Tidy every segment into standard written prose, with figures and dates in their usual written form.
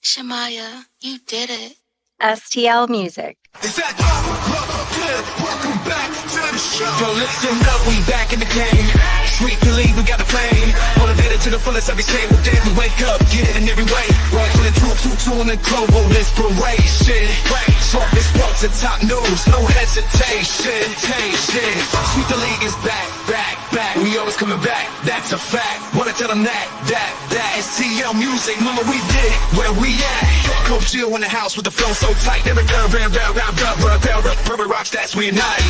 Shamaya, you did it. STL Music. Welcome back to the show. Yo, listen up, we back in the game. Sweet believe we got the flame. Motivated to the fullest every day. Well, then we wake up, get it in every way. Right from the two and the global inspiration. Talk this sports and top news, no hesitation. Sweet the league is back. We always coming back, that's a fact. Wanna tell them that STL Music, mama, we did it, where we at? Coach Jill in the house with the flow so tight. Every rocks, that's we united.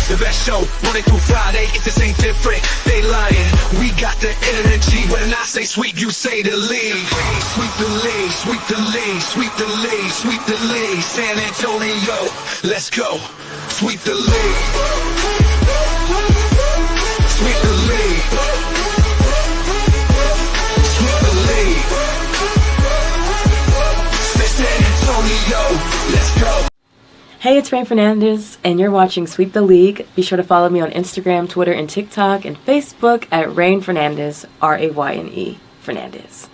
The best show, Monday through Friday. If this ain't different, they lying. We got the energy. When I say sweep, you say the league. Sweep the league, sweep the league, sweep the league, sweep the league. San Antonio, let's go. Sweep the league. Sweep the league. Sweep the league. San Antonio, let's go. Hey, it's Rain Fernandez, and you're watching Sweep the League. Be sure to follow me on Instagram, Twitter, and TikTok, and Facebook at Rain Fernandez, Rayne Fernandez.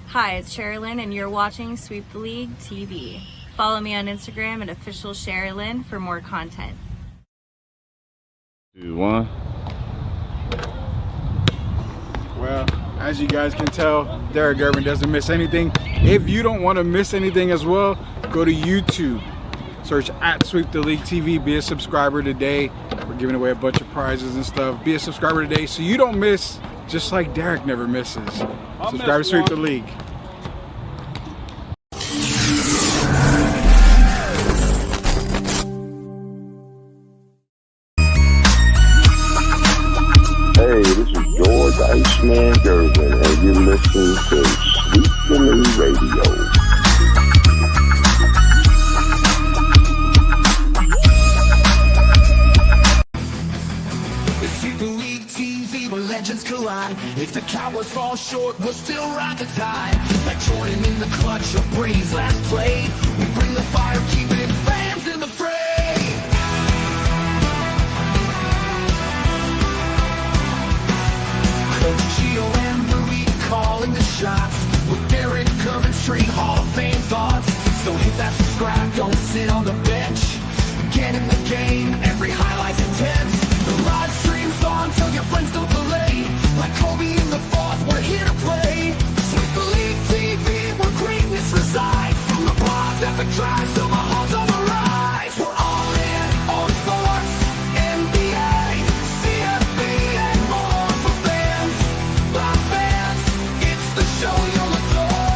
Hi, it's Sherilyn, and you're watching Sweep the League TV. Follow me on Instagram at official Sherilyn for more content. 2, 1. Well, as you guys can tell, Derek Irvin doesn't miss anything. If you don't want to miss anything as well, go to YouTube. Search at Sweep the League TV. Be a subscriber today. We're giving away a bunch of prizes and stuff. Be a subscriber today so you don't miss, just like Derek never misses. Subscribe to Sweep the League. Hey, this is George Iceman Gervin, and you're listening to Sweet the League Radio. Sweep the league TV where legends collide. If the Cowboys fall short, we'll still ride the tide. Like Jordan in the clutch of Brady's last play. We bring the fire, keeping fans in the fray. Gio and Marie calling the shots with Derek Coventry, Hall of Fame thoughts. So hit that subscribe, don't sit on the bench. Get in the game, every highlight's intense. The live stream's on, tell your friends don't delay. Like Kobe in the fourth, we're here to play. Sweep the League TV, where greatness resides. From the bars at the drive, till the halls on the rise. We're all in on sports, NBA, CFB, and more for fans. By fans, it's the show you'll adore.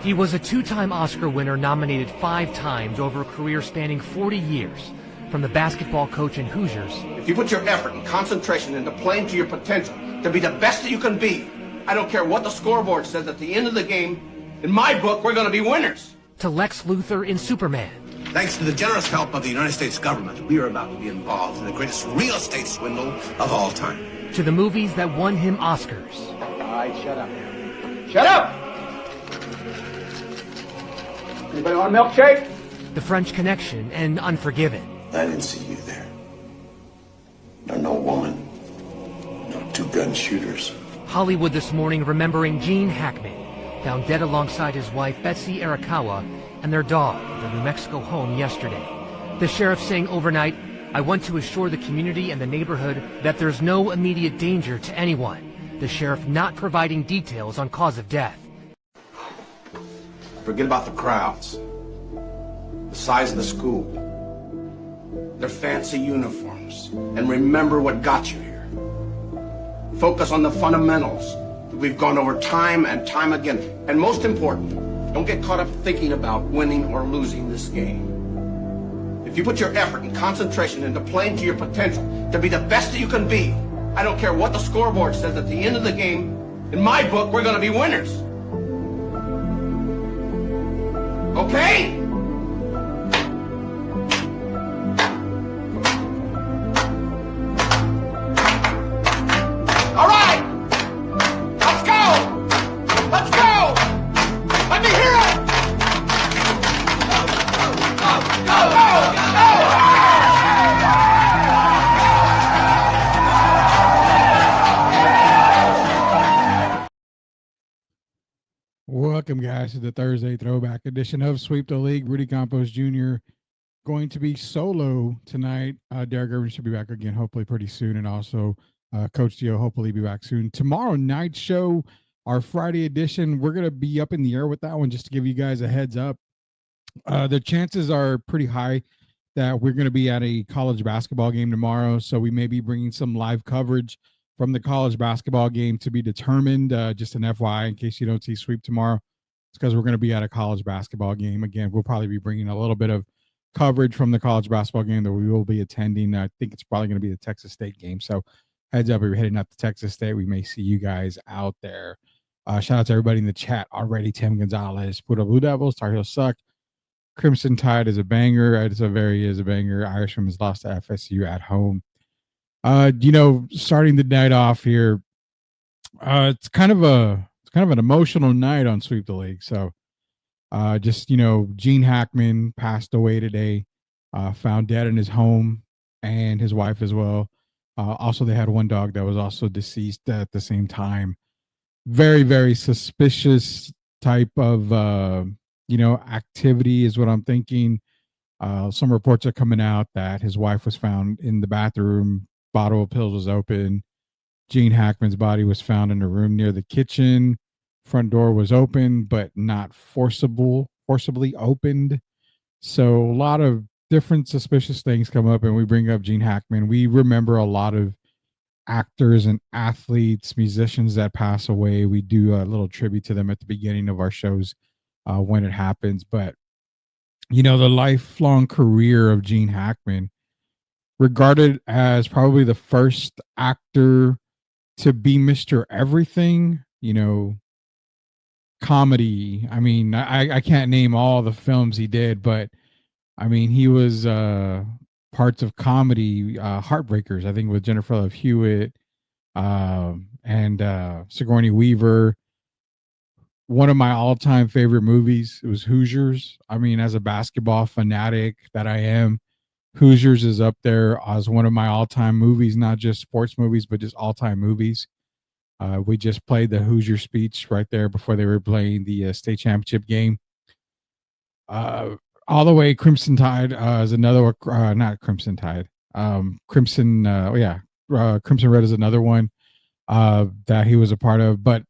He was a 2-time Oscar winner, nominated 5 times over a career spanning 40 years. From the basketball coach in Hoosiers. If you put your effort and concentration into playing to your potential, to be the best that you can be, I don't care what the scoreboard says at the end of the game, in my book, we're going to be winners. To Lex Luthor in Superman. Thanks to the generous help of the United States government, we are about to be involved in the greatest real estate swindle of all time. To the movies that won him Oscars. All right, shut up. Shut up! Anybody want a milkshake? The French Connection and Unforgiven. I didn't see you there. No woman. No two-gun shooters. Hollywood this morning remembering Gene Hackman, found dead alongside his wife Betsy Arakawa and their dog at their New Mexico home yesterday. The sheriff saying overnight, "I want to assure the community and the neighborhood that there's no immediate danger to anyone." The sheriff not providing details on cause of death. Forget about the crowds, the size of the school, their fancy uniforms, and remember what got you here. Focus on the fundamentals that we've gone over time and time again. And most important, don't get caught up thinking about winning or losing this game. If you put your effort and concentration into playing to your potential, to be the best that you can be, I don't care what the scoreboard says at the end of the game, in my book, we're going to be winners. Okay? All right! Let's go! Let's go! Let me hear it! Go, go, go, go, go! Welcome, guys, to the Thursday throwback edition of Sweep the League. Rudy Campos Jr. going to be solo tonight. Derek Irvin should be back again, hopefully pretty soon, and also Coach Dio hopefully be back soon. Tomorrow night show, our Friday edition, we're gonna be up in the air with that one, just to give you guys a heads up. The chances are pretty high that we're going to be at a college basketball game tomorrow, so we may be bringing some live coverage from the college basketball game to be determined. Just an FYI, in case you don't see Sweep tomorrow, it's because we're going to be at a college basketball game. Again, we'll probably be bringing a little bit of coverage from the college basketball game that we will be attending. I think it's probably going to be the Texas State game, so heads up, if you're heading up to Texas State, we may see you guys out there. Shout out to everybody in the chat already. Tim Gonzalez, Puerto Blue Devils, Tar Heels suck. Crimson Tide is a banger. Is a banger. Irishman has lost to FSU at home. Starting the night off here, it's kind of an emotional night on Sweep the League. So, Gene Hackman passed away today, found dead in his home, and his wife as well. Also, they had one dog that was also deceased at the same time. Very, very suspicious type of activity is what I'm thinking. Some reports are coming out that his wife was found in the bathroom, bottle of pills was open. Gene Hackman's body was found in a room near the kitchen. Front door was open, but not forcibly opened. So a lot of different suspicious things come up, and we bring up Gene Hackman. We remember a lot of actors and athletes, musicians that pass away. We do a little tribute to them at the beginning of our shows when it happens. But, the lifelong career of Gene Hackman, regarded as probably the first actor to be Mr. Everything, comedy. I mean, I can't name all the films he did, but I mean, he was parts of comedy, Heartbreakers, I think, with Jennifer Love Hewitt and Sigourney Weaver. One of my all-time favorite movies, it was Hoosiers. I mean, as a basketball fanatic that I am, Hoosiers is up there as one of my all-time movies, not just sports movies, but just all-time movies. We just played the Hoosier speech right there before they were playing the state championship game. All the way, Crimson Tide is another, not Crimson Tide. Crimson Red is another one that he was a part of. But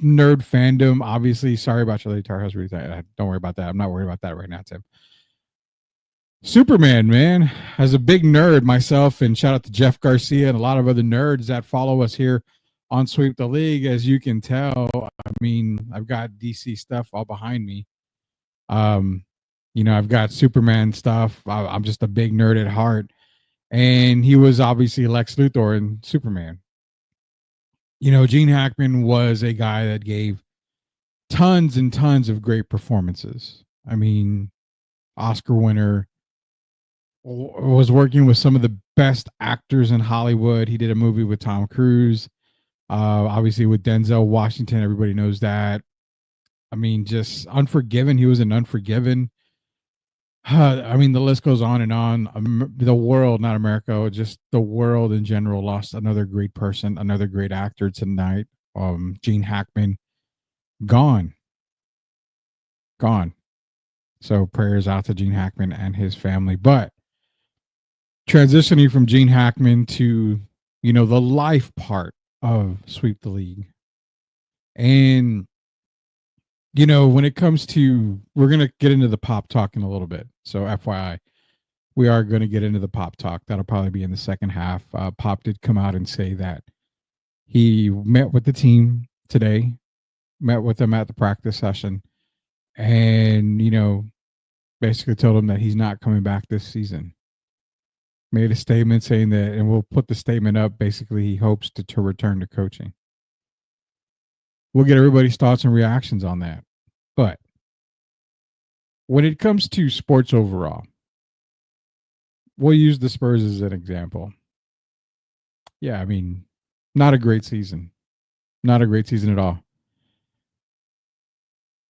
nerd fandom, obviously. Sorry about your Tar Heels. Don't worry about that. I'm not worried about that right now, Tim. Superman, man, as a big nerd myself, and shout out to Jeff Garcia and a lot of other nerds that follow us here on Sweep the League. As you can tell, I mean, I've got DC stuff all behind me. I've got Superman stuff. I'm just a big nerd at heart. And he was obviously Lex Luthor in Superman. Gene Hackman was a guy that gave tons and tons of great performances. I mean, Oscar winner, was working with some of the best actors in Hollywood. He did a movie with Tom Cruise, obviously with Denzel Washington. Everybody knows that. I mean, just Unforgiven. He was in Unforgiven. I mean, the list goes on and on. The world, not America, just the world in general lost another great person, another great actor tonight. Gene Hackman, gone. So prayers out to Gene Hackman and his family. But transitioning from Gene Hackman to, the life part of Sweep the League. And when it comes to, we're going to get into the pop talk in a little bit. So FYI, we are going to get into the pop talk. That'll probably be in the second half. Pop did come out and say that he met with the team today, met with them at the practice session, and, basically told them that he's not coming back this season. Made a statement saying that, and we'll put the statement up, basically he hopes to return to coaching. We'll get everybody's thoughts and reactions on that. But when it comes to sports overall, we'll use the Spurs as an example. Yeah, I mean, not a great season. Not a great season at all.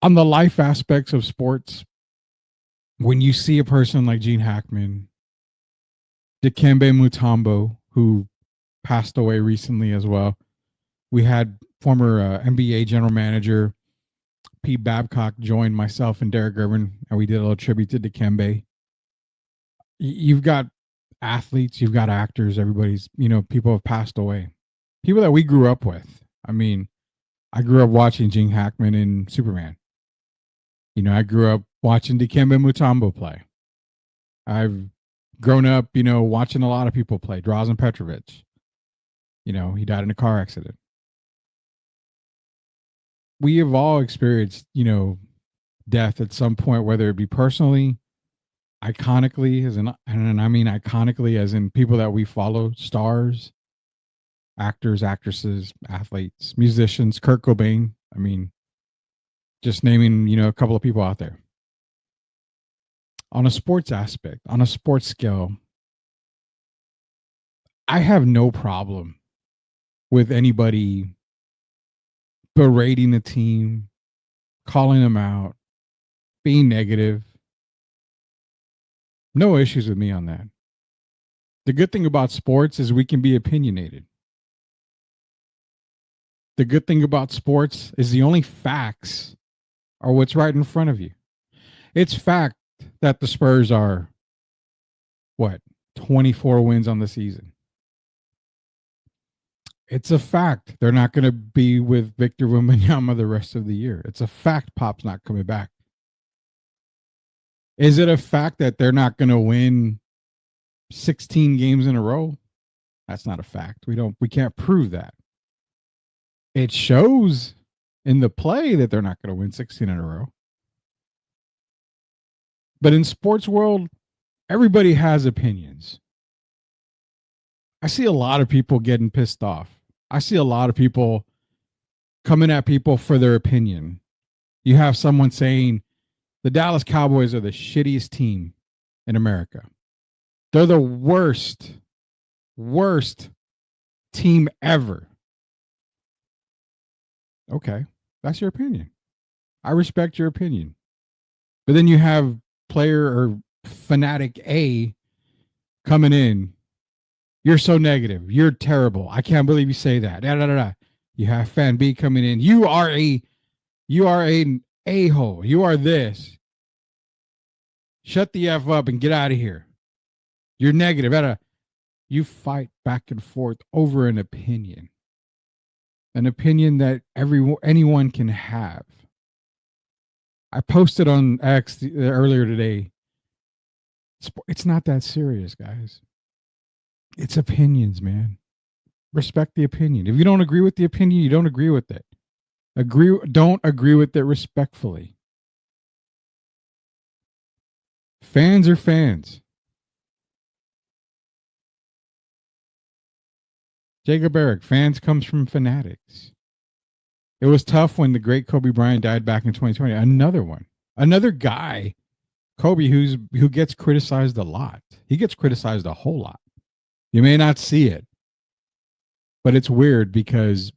On the life aspects of sports, when you see a person like Gene Hackman, Dikembe Mutombo, who passed away recently as well. We had former NBA general manager Pete Babcock joined myself and Derek Irvin, and we did a little tribute to Dikembe. You've got athletes, you've got actors, everybody's, people have passed away. People that we grew up with. I mean, I grew up watching Gene Hackman in Superman. I grew up watching Dikembe Mutombo play. I've grown up, watching a lot of people play. Drazen Petrovic. He died in a car accident. We have all experienced, death at some point, whether it be personally, iconically, and I mean iconically as in people that we follow, stars, actors, actresses, athletes, musicians, Kurt Cobain. I mean, just naming, a couple of people out there. On a sports aspect, on a sports scale, I have no problem with anybody berating the team, calling them out, being negative. No issues with me on that. The good thing about sports is we can be opinionated. The good thing about sports is the only facts are what's right in front of you. It's fact that the Spurs are, 24 wins on the season. It's a fact they're not going to be with Victor Wembanyama the rest of the year. It's a fact Pop's not coming back. Is it a fact that they're not going to win 16 games in a row? That's not a fact. We can't prove that. It shows in the play that they're not going to win 16 in a row. But in sports world, everybody has opinions. I see a lot of people getting pissed off. I see a lot of people coming at people for their opinion. You have someone saying the Dallas Cowboys are the shittiest team in America. They're the worst team ever. Okay, that's your opinion. I respect your opinion. But then you have player or fanatic A coming in. You're so negative. You're terrible. I can't believe you say that. Da, da, da, da. You have fan B coming in. You are an a-hole. You are this. Shut the F up and get out of here. You're negative. Da, da. You fight back and forth over an opinion. An opinion that anyone can have. I posted on X earlier today. It's not that serious, guys. It's opinions, man. Respect the opinion. If you don't agree with the opinion, you don't agree with it. Don't agree with it respectfully. Fans are fans. Jacob Eric, fans comes from fanatics. It was tough when the great Kobe Bryant died back in 2020. Another one. Another guy, Kobe, who gets criticized a lot. He gets criticized a whole lot. You may not see it, but it's weird because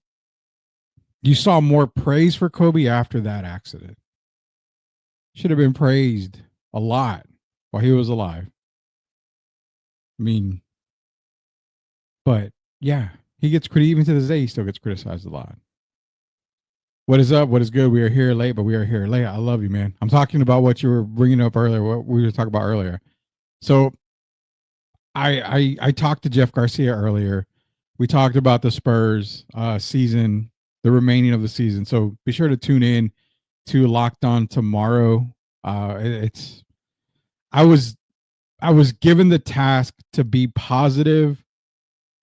you saw more praise for Kobe after that accident. Should have been praised a lot while he was alive. I mean, but yeah, he gets even to this day, he still gets criticized a lot. What is up? What is good? We are here late, but we are here late. I love you, man. I'm talking about what you were bringing up earlier, what we were talking about earlier. So I talked to Jeff Garcia earlier. We talked about the Spurs season, the remaining of the season. So be sure to tune in to Locked On tomorrow. I was given the task to be positive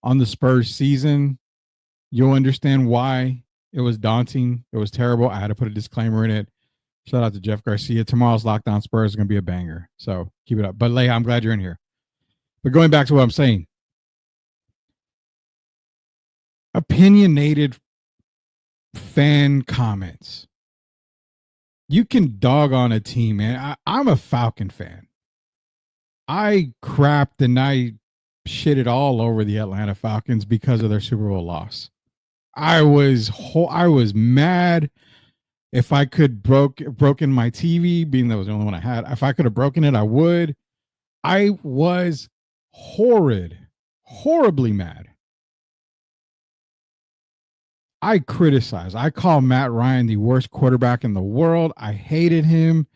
on the Spurs season. You'll understand why it was daunting. It was terrible. I had to put a disclaimer in it. Shout out to Jeff Garcia. Tomorrow's Locked On Spurs is going to be a banger. So keep it up. But Leia, I'm glad you're in here. But going back to what I'm saying, opinionated fan comments. You can dog on a team, man. I'm a Falcon fan. I crapped and I shitted all over the Atlanta Falcons because of their Super Bowl loss. I was mad. If I could broken my TV, being that was the only one I had, if I could have broken it, I would. I was horribly mad. I criticize. I call Matt Ryan the worst quarterback in the world. I hated him.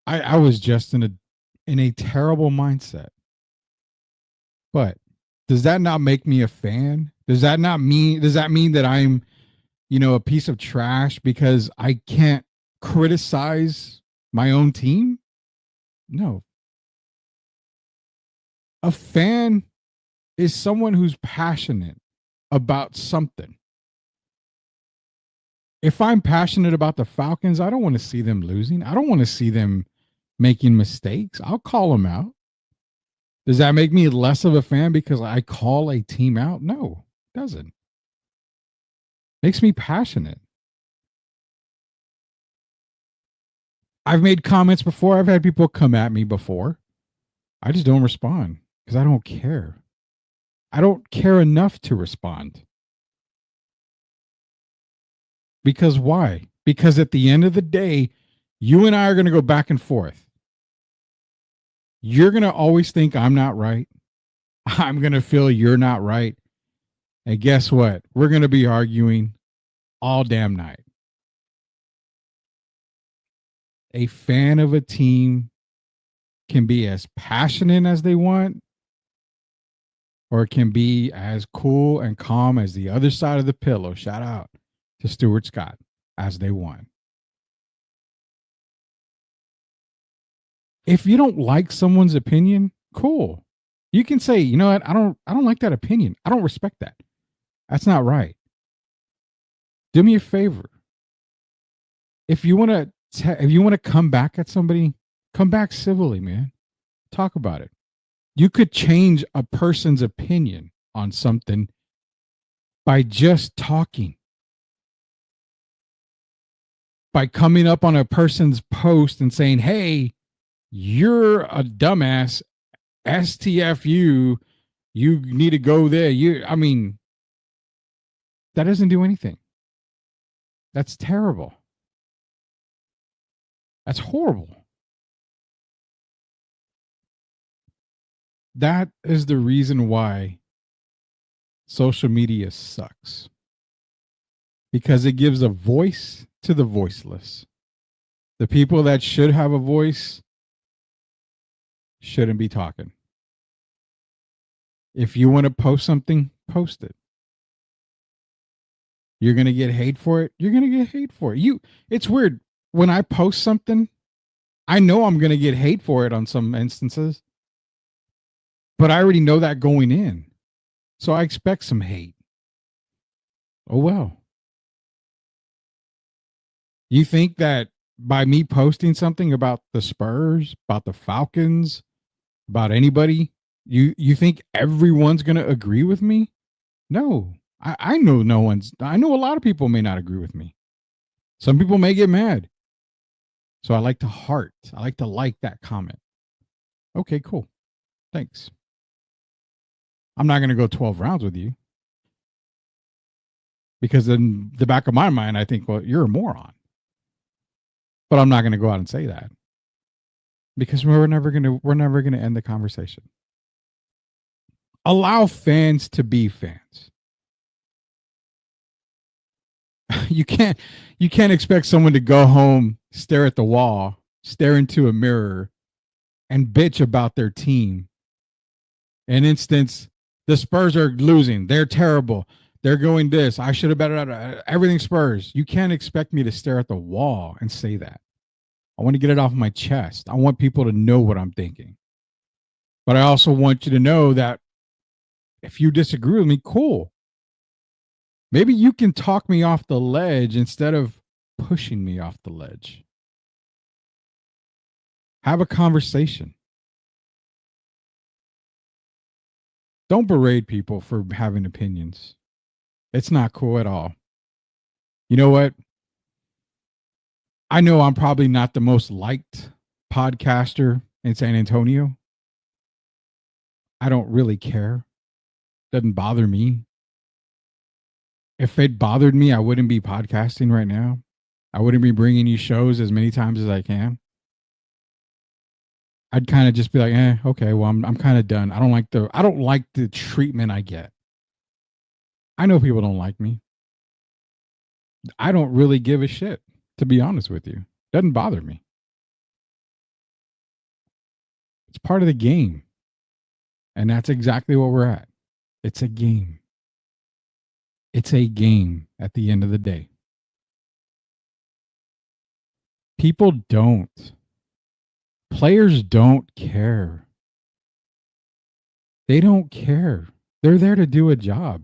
I was just in a terrible mindset. But does that not make me a fan? Does that mean that I'm, a piece of trash because I can't criticize my own team? No. A fan is someone who's passionate about something. If I'm passionate about the Falcons, I don't want to see them losing. I don't want to see them making mistakes. I'll call them out. Does that make me less of a fan because I call a team out? No, it doesn't. Makes me passionate. I've made comments before. I've had people come at me before. I just don't respond because I don't care. I don't care enough to respond. Because why? Because at the end of the day, you and I are going to go back and forth. You're going to always think I'm not right. I'm going to feel you're not right. And guess what? We're going to be arguing all damn night. A fan of a team can be as passionate as they want, or it can be as cool and calm as the other side of the pillow. Shout out to Stuart Scott as they want. If you don't like someone's opinion, cool. You can say, you know what, I don't like that opinion. I don't respect that. That's not right. Do me a favor. If you want to come back at somebody, come back civilly, man. Talk about it. You could change a person's opinion on something by just talking. By coming up on a person's post and saying, hey, you're a dumbass, STFU, you need to go there. That doesn't do anything. That's terrible. That's horrible. That is the reason why social media sucks. Because it gives a voice to the voiceless. The people that should have a voice shouldn't be talking. If you want to post something, post it. You're going to get hate for it. You're going to get hate for it. It's weird. When I post something, I know I'm going to get hate for it on some instances. But I already know that going in. So I expect some hate. Oh, well. You think that by me posting something about the Spurs, about the Falcons, about anybody, you think everyone's going to agree with me? No. I know I know a lot of people may not agree with me. Some people may get mad. So I like to heart. I like to like that comment. Okay, cool. Thanks. I'm not going to go 12 rounds with you. Because in the back of my mind, I think, well, you're a moron. But I'm not going to go out and say that. Because we're never going to end the conversation. Allow fans to be fans. You can't expect someone to go home, stare at the wall, stare into a mirror, and bitch about their team. In instance, the Spurs are losing. They're terrible. They're going this. I should have betted everything Spurs. You can't expect me to stare at the wall and say that. I want to get it off my chest. I want people to know what I'm thinking. But I also want you to know that if you disagree with me, cool. Maybe you can talk me off the ledge instead of pushing me off the ledge. Have a conversation. Don't berate people for having opinions. It's not cool at all. You know what? I know I'm probably not the most liked podcaster in San Antonio. I don't really care. Doesn't bother me. If it bothered me, I wouldn't be podcasting right now. I wouldn't be bringing you shows as many times as I can. I'd kind of just be like, okay, well, I'm kind of done. I don't like the treatment I get. I know people don't like me. I don't really give a shit, to be honest with you. Doesn't bother me. It's part of the game. And that's exactly what we're at. It's a game. It's a game at the end of the day. People don't. Players don't care. They don't care. They're there to do a job.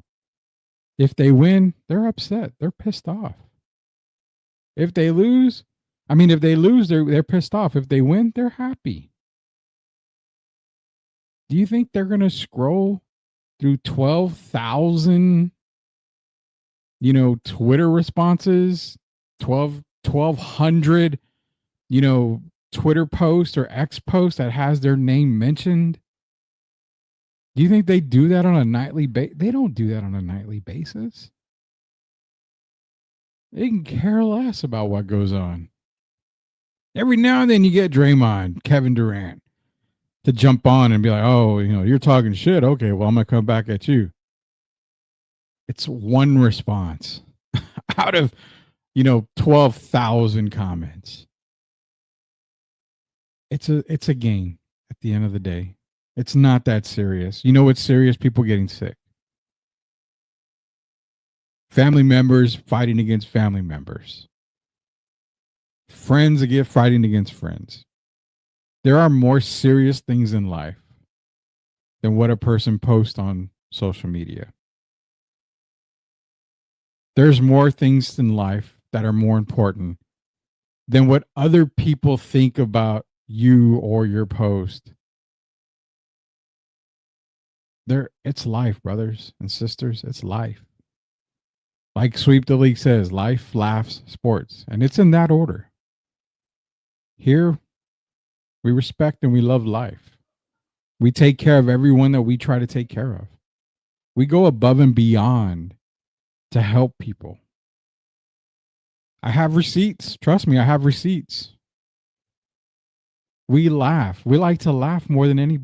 If they win, they're upset. They're pissed off. If they lose, they're pissed off. If they win, they're happy. Do you think they're going to scroll through 12,000, Twitter responses, 1,200, Twitter post or X post that has their name mentioned? Do you think they do that on a nightly basis? They don't do that on a nightly basis. They can care less about what goes on. Every now and then you get Draymond, Kevin Durant, to jump on and be like, oh, you're talking shit. Okay, well, I'm going to come back at you. It's one response out of, 12,000 comments. It's a game at the end of the day. It's not that serious. You know what's serious? People getting sick. Family members fighting against family members. Friends fighting against friends. There are more serious things in life than what a person posts on social media. There's more things in life that are more important than what other people think about you or your post. It's life, brothers and sisters. It's life. Like Sweep the League says, life, laughs, sports. And it's in that order. Here, we respect and we love life. We take care of everyone that we try to take care of. We go above and beyond to help people. I have receipts. Trust me, I have receipts. We laugh. We like to laugh more than any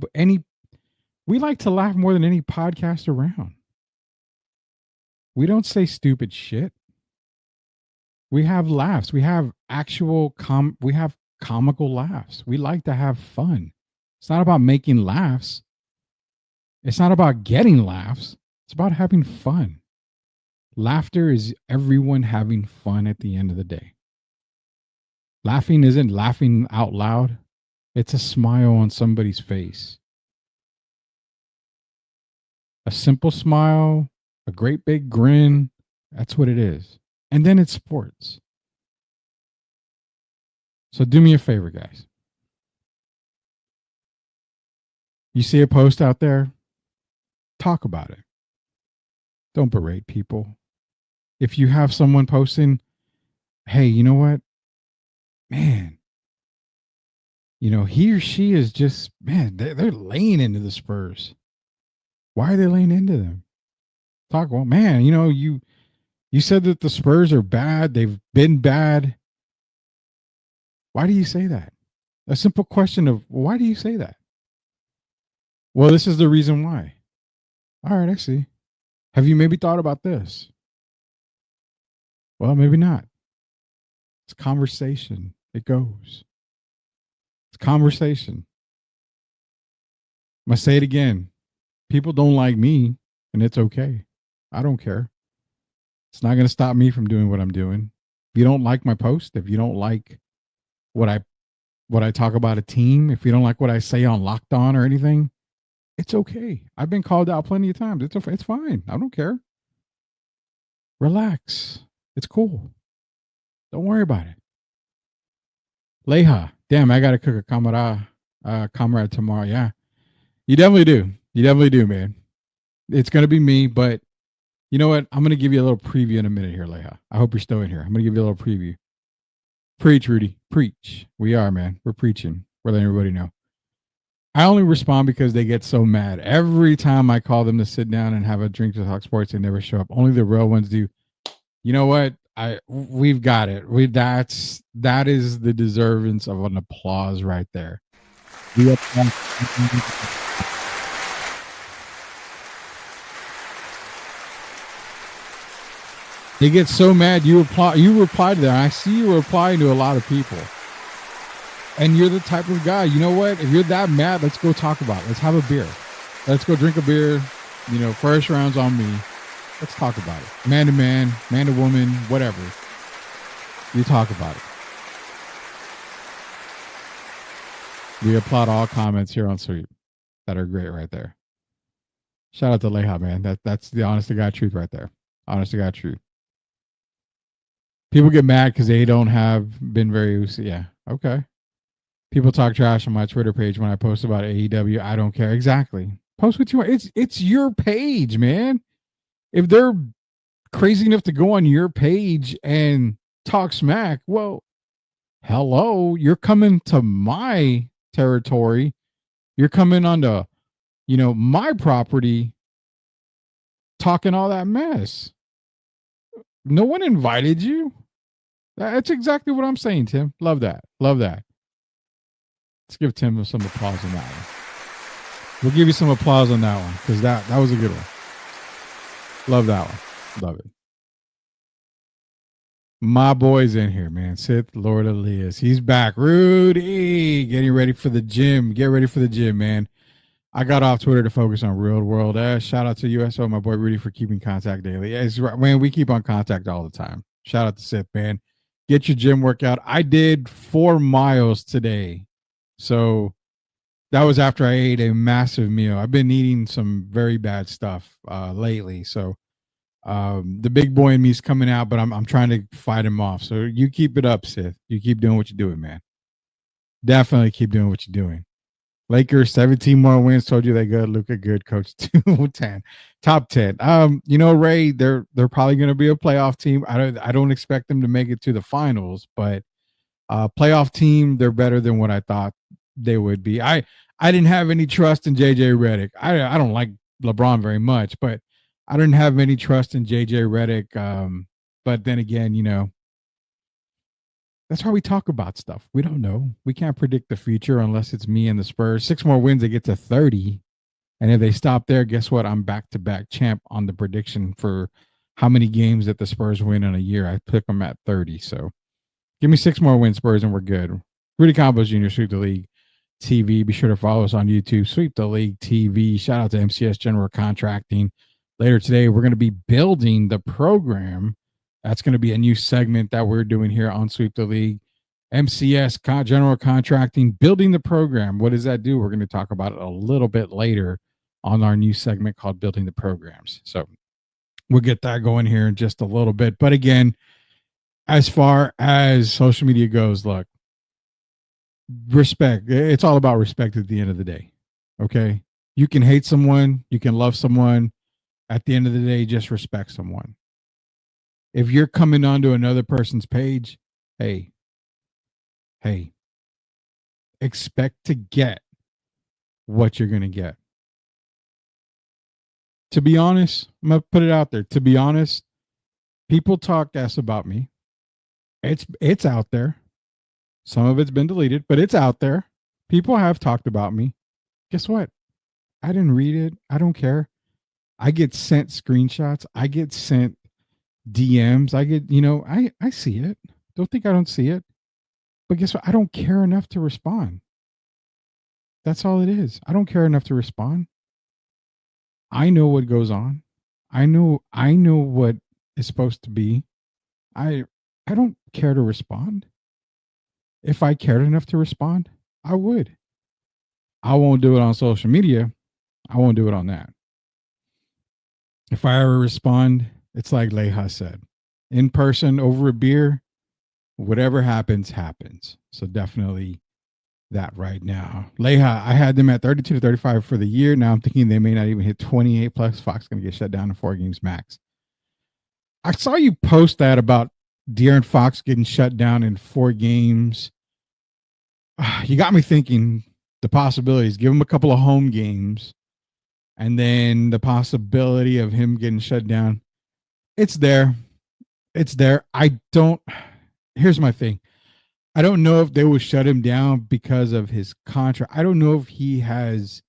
podcast around. We don't say stupid shit. We have laughs. We have comical laughs. We like to have fun. It's not about making laughs. It's not about getting laughs. It's about having fun. Laughter is everyone having fun at the end of the day. Laughing isn't laughing out loud. It's a smile on somebody's face. A simple smile, a great big grin. That's what it is. And then it's sports. So do me a favor, guys. You see a post out there? Talk about it. Don't berate people. If you have someone posting, hey, you know what? Man, he or she is just, man, they're laying into the Spurs. Why are they laying into them? Talk about, man, you said that the Spurs are bad. They've been bad. Why do you say that? A simple question of, why do you say that? Well, this is the reason why. All right, I see. Have you maybe thought about this? Well, maybe not. It's conversation. It goes. It's conversation. I'm going to say it again. People don't like me, and it's okay. I don't care. It's not going to stop me from doing what I'm doing. If you don't like my post, if you don't like what I talk about a team, if you don't like what I say on Locked On or anything, it's okay. I've been called out plenty of times. It's fine. I don't care. Relax. It's cool. Don't worry about it. Leha. Damn, I got to cook a comrade tomorrow. Yeah. You definitely do. You definitely do, man. It's going to be me, but you know what? I'm going to give you a little preview in a minute here, Leha. I hope you're still in here. I'm going to give you a little preview. Preach, Rudy. Preach. We are, man. We're preaching. We're letting everybody know. I only respond because they get so mad. Every time I call them to sit down and have a drink to talk sports, they never show up. Only the real ones do. You know what? We've got it. That is the deservance of an applause right there. They get so mad. You reply to them. I see you replying to a lot of people. And you're the type of guy, you know what? If you're that mad, let's go talk about it. Let's have a beer. Let's go drink a beer. You know, first round's on me. Let's talk about it. Man to man, man to woman, whatever. You talk about it. We applaud all comments here on Sweep that are great right there. Shout out to Leha, man. That's the honest to God truth right there. Honest to God truth. People get mad because they don't have been very, yeah, okay. People talk trash on my Twitter page when I post about AEW. I don't care. Exactly. Post what you want. It's your page, man. If they're crazy enough to go on your page and talk smack, well, hello, you're coming to my territory. You're coming onto, you know, my property, talking all that mess. No one invited you. That's exactly what I'm saying, Tim. Love that. Love that. Let's give Tim some applause on that one. We'll give you some applause on that one because that was a good one. Love that one. Love it. My boy's in here, man. Sith Lord Elias. He's back. Rudy, getting ready for the gym. Get ready for the gym, man. I got off Twitter to focus on real world. Shout out to USO, my boy Rudy, for keeping contact daily. Man, we keep on contact all the time. Shout out to Sith, man. Get your gym workout. I did 4 miles today. So that was after I ate a massive meal. I've been eating some very bad stuff lately. So the big boy in me is coming out, but I'm trying to fight him off. So you keep it up, Sith. You keep doing what you're doing, man. Definitely keep doing what you're doing. Lakers 17 more wins. Told you they good. Luka good. Coach 210. Top 10. You know, Ray, they're probably going to be a playoff team. I don't expect them to make it to the finals, but playoff team, they're better than what I thought they would be. I didn't have any trust in JJ Redick. I don't like LeBron very much, but I didn't have any trust in JJ Redick. But then again, you know, that's how we talk about stuff. We don't know. We can't predict the future unless it's me and the Spurs. 6 more wins, they get to 30. And if they stop there, guess what? I'm back-to-back champ on the prediction for how many games that the Spurs win in a year. I pick them at 30. So give me 6 more wins, Spurs, and we're good. Rudy Combos Jr., Sweep the League TV. Be sure to follow us on YouTube, Sweep the League TV. Shout out to MCS General Contracting. Later today, we're going to be building the program. That's going to be a new segment that we're doing here on Sweep the League. MCS General Contracting, building the program. What does that do? We're going to talk about it a little bit later on our new segment called Building the Programs. So we'll get that going here in just a little bit. But again, as far as social media goes, look, respect. It's all about respect at the end of the day. Okay? You can hate someone. You can love someone. At the end of the day, just respect someone. If you're coming onto another person's page, hey, expect to get what you're going to get. To be honest, I'm going to put it out there. To be honest, people talk S about me. It's out there. Some of it's been deleted, but it's out there. People have talked about me. Guess what? I didn't read it. I don't care. I get sent screenshots. I get sent DMs. I get, you know, I see it. Don't think I don't see it. But guess what? I don't care enough to respond. That's all it is. I don't care enough to respond. I know what goes on. I know what is supposed to be. I don't care to respond. If I cared enough to respond, I would. I won't do it on social media. I won't do it on that. If I ever respond, it's like Leha said, in person over a beer, whatever happens, happens. So definitely that right now. Leha, I had them at 32 to 35 for the year. Now I'm thinking they may not even hit 28 plus. Fox going to get shut down in 4 games max. I saw you post that about De'Aaron Fox getting shut down in 4 games. You got me thinking the possibilities. Give him a couple of home games. And then the possibility of him getting shut down. It's there. It's there. Here's my thing. I don't know if they will shut him down because of his contract. I don't know if he has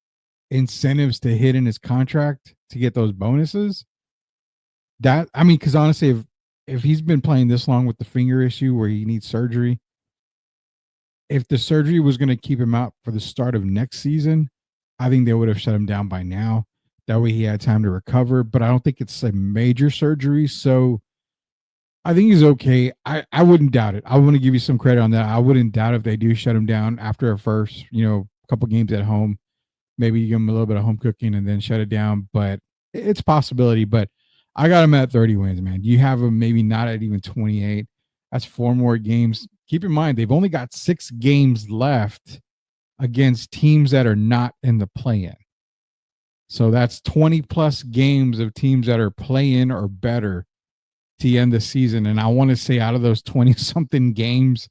incentives to hit in his contract to get those bonuses. Because honestly, if he's been playing this long with the finger issue where he needs surgery, if the surgery was going to keep him out for the start of next season, I think they would have shut him down by now. That way he had time to recover, but I don't think it's a major surgery. So I think he's okay. I wouldn't doubt it. I want to give you some credit on that. I wouldn't doubt if they do shut him down after a first, couple games at home. Maybe you give him a little bit of home cooking and then shut it down. But it's a possibility. But I got him at 30 wins, man. You have him maybe not at even 28. That's 4 more games. Keep in mind, they've only got 6 games left against teams that are not in the play-in. So that's 20 plus games of teams that are play-in or better to end the season. And I want to say out of those 20 something games,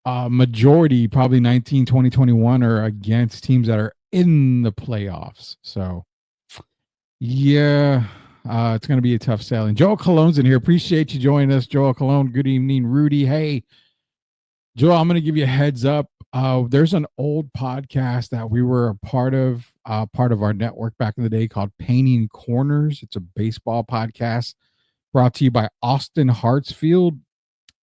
majority, probably 19, 20, 21 are against teams that are in the playoffs. So yeah, it's going to be a tough sailing. Joel Cologne's in here. Appreciate you joining us, Joel Cologne. Good evening, Rudy. Hey, Joel, I'm going to give you a heads up. There's an old podcast that we were a part of our network back in the day called Painting Corners. It's a baseball podcast brought to you by Austin Hartsfield.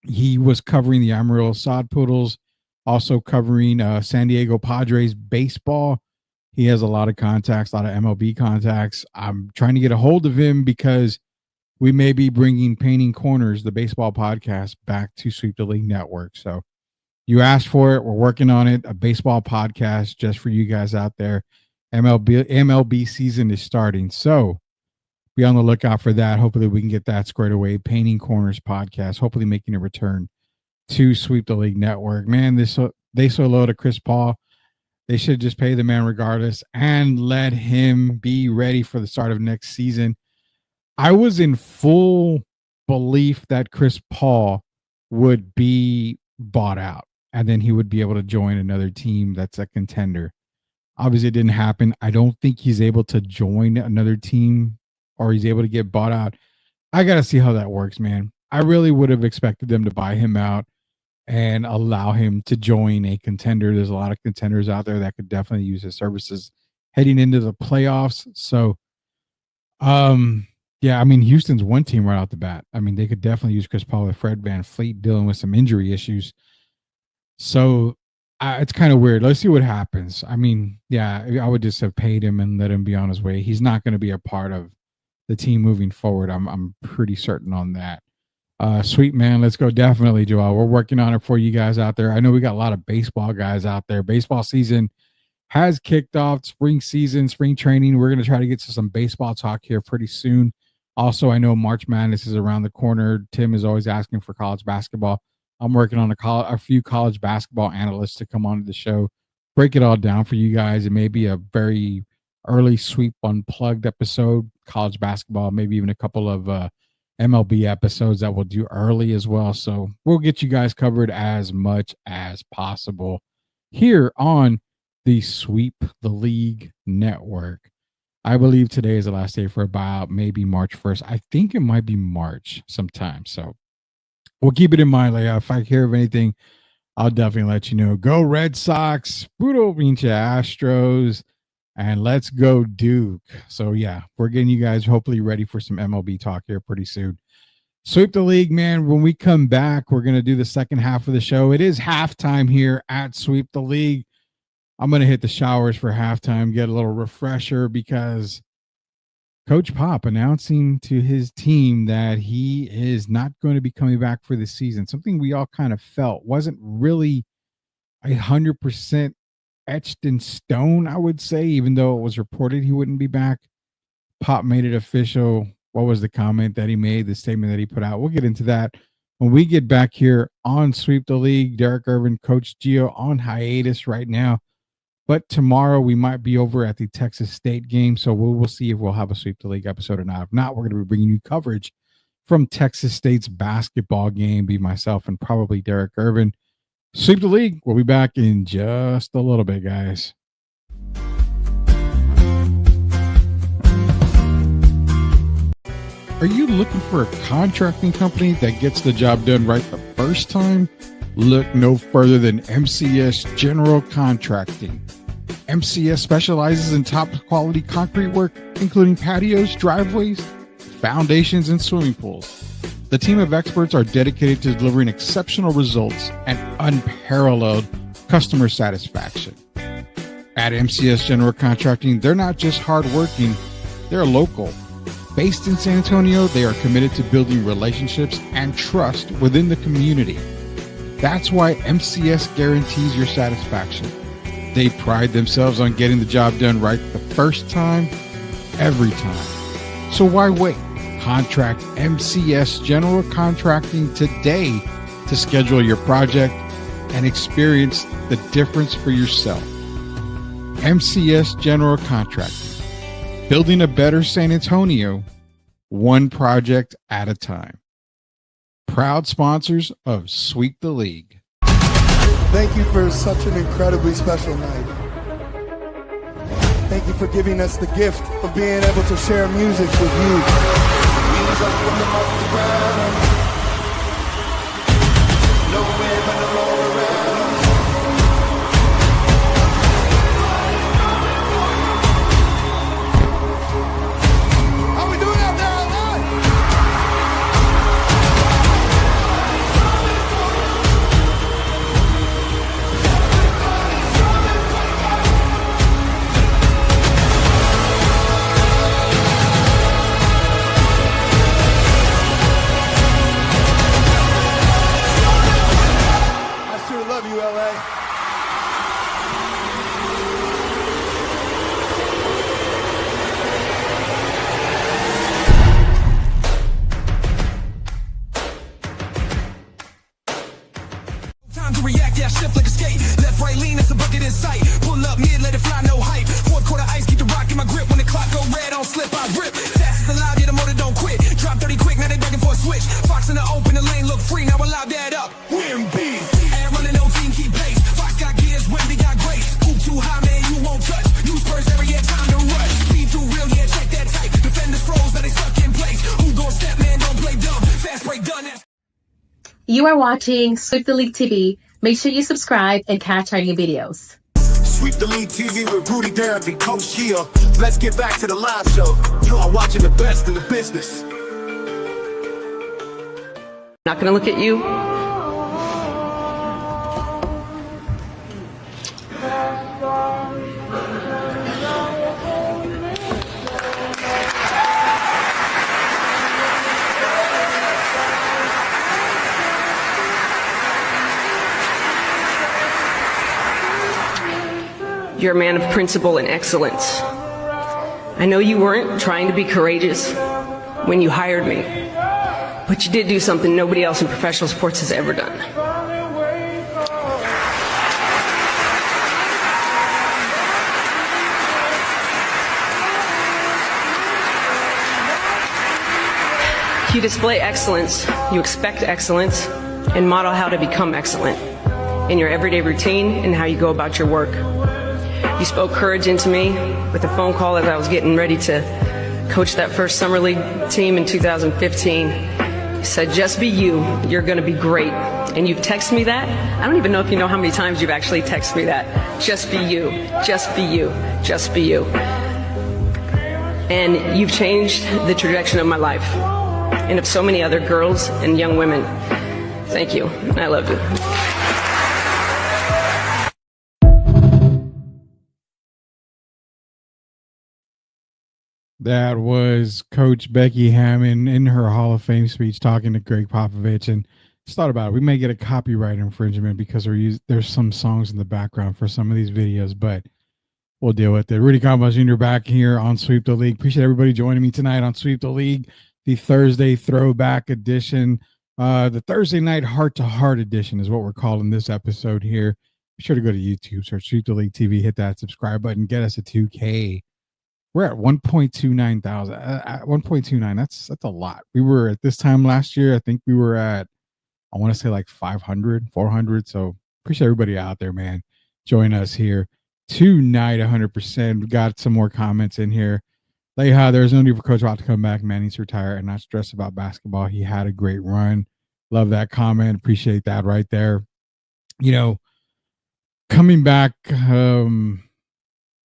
He was covering the Amarillo Sod Poodles, also covering San Diego Padres baseball. He has a lot of contacts, a lot of MLB contacts. I'm trying to get a hold of him because we may be bringing Painting Corners, the baseball podcast, back to Sweep the League Network. So you asked for it. We're working on it. A baseball podcast just for you guys out there. MLB season is starting. So be on the lookout for that. Hopefully we can get that squared away. Painting Corners podcast, hopefully making a return to Sweep the League Network. Man, they so low to Chris Paul. They should just pay the man regardless and let him be ready for the start of next season. I was in full belief that Chris Paul would be bought out and then he would be able to join another team that's a contender. Obviously, it didn't happen. I don't think he's able to join another team or he's able to get bought out. I got to see how that works, man. I really would have expected them to buy him out and allow him to join a contender. There's a lot of contenders out there that could definitely use his services heading into the playoffs. So, yeah, I mean, Houston's one team right out the bat. I mean, they could definitely use Chris Paul with Fred VanVleet dealing with some injury issues. So it's kind of weird. Let's see what happens. I mean, yeah, I would just have paid him and let him be on his way. He's not going to be a part of the team moving forward. I'm pretty certain on that. Sweet, man. Let's go. Definitely, Joel. We're working on it for you guys out there. I know we got a lot of baseball guys out there. Baseball season has kicked off. Spring season, spring training. We're going to try to get to some baseball talk here pretty soon. Also, I know March Madness is around the corner. Tim is always asking for college basketball. I'm working on a few college basketball analysts to come onto the show, break it all down for you guys. It may be a very early Sweep Unplugged episode, college basketball, maybe even a couple of MLB episodes that we'll do early as well. So we'll get you guys covered as much as possible here on the Sweep the League Network. I believe today is the last day for about maybe March 1st. I think it might be March sometime. So we'll keep it in mind. Like, if I hear of anything, I'll definitely let you know. Go Red Sox, Brutal Pinche Astros, and let's go Duke. So yeah, we're getting you guys hopefully ready for some MLB talk here pretty soon. Sweep the League, man. When we come back, we're going to do the second half of the show. It is halftime here at Sweep the League. I'm going to hit the showers for halftime, get a little refresher because Coach Pop announcing to his team that he is not going to be coming back for the season. Something we all kind of felt wasn't really 100% etched in stone, I would say, even though it was reported he wouldn't be back. Pop made it official. What was the comment that he made, the statement that he put out? We'll get into that when we get back here on Sweep the League. Derek Irvin, Coach Gio on hiatus right now. But tomorrow we might be over at the Texas State game, so we'll see if we'll have a Sweep the League episode or not. If not, we're going to be bringing you coverage from Texas State's basketball game. Be myself and probably Derek Irvin. Sweep the League. We'll be back in just a little bit, guys. Are you looking for a contracting company that gets the job done right the first time? Look no further than MCS General Contracting. MCS specializes in top quality concrete work, including patios, driveways, foundations, and swimming pools. The team of experts are dedicated to delivering exceptional results and unparalleled customer satisfaction. At MCS General Contracting, they're not just hardworking, they're local. Based in San Antonio, they are committed to building relationships and trust within the community. That's why MCS guarantees your satisfaction. They pride themselves on getting the job done right the first time, every time. So why wait? Contract MCS General Contracting today to schedule your project and experience the difference for yourself. MCS General Contracting, building a better San Antonio, one project at a time. Proud sponsors of Sweep the League. Thank you for such an incredibly special night. Thank you for giving us the gift of being able to share music with you. How we doing out there online? I sure love you, LA. Time to react, yeah, shift like a skate. Left, right, lean, that's a bucket in sight. Pull up mid, let it fly, no hype. Fourth quarter ice, keep the rock in my grip. When the clock go red, don't slip, I rip. Fast as allowed, yeah, the motor don't quit. Drop 30 quick, now they begging for a switch. Fox in the open, the lane look free, now allow that up. Win B. And running no team, keep pace. Fox got gears, Wemby got grace. Hoop too high, man, you won't touch. Use Spurs every year, time to rush. Speed too real, yeah, check that type. Defenders froze, now they stuck in place. Who gon' step, man, don't play dumb. Fast break done. You are watching Sweep the League TV. Make sure you subscribe and catch our new videos. Sweep the League TV with Rudy Derrick and Coach Kia. Let's get back to the live show. You are watching the best in the business. Not gonna look at you. You're a man of principle and excellence. I know you weren't trying to be courageous when you hired me, but you did do something nobody else in professional sports has ever done. You display excellence, you expect excellence, and model how to become excellent in your everyday routine and how you go about your work. You spoke courage into me with a phone call as I was getting ready to coach that first summer league team in 2015. You said, just be you, you're gonna be great. And you've texted me that. I don't even know if you know how many times you've actually texted me that. Just be you, just be you, just be you. And you've changed the trajectory of my life and of so many other girls and young women. Thank you, I love you. That was Coach Becky Hammond in her Hall of Fame speech talking to Greg Popovich. And just thought about it. We may get a copyright infringement because there's some songs in the background for some of these videos, but we'll deal with it. Rudy Campos Jr. back here on Sweep the League. Appreciate everybody joining me tonight on Sweep the League, the Thursday throwback edition. The Thursday night heart-to-heart edition is what we're calling this episode here. Be sure to go to YouTube, search Sweep the League TV, hit that subscribe button, get us a 2K. We're at 1.29 thousand. At 1.29, that's a lot. We were at this time last year, I think we were at, I want to say like 500, 400. So appreciate everybody out there, man. Join us here tonight, 100%. We got some more comments in here. Leha, there's no need for Coach Watt to come back. Man needs to retire and not stress about basketball. He had a great run. Love that comment. Appreciate that right there. You know, coming back,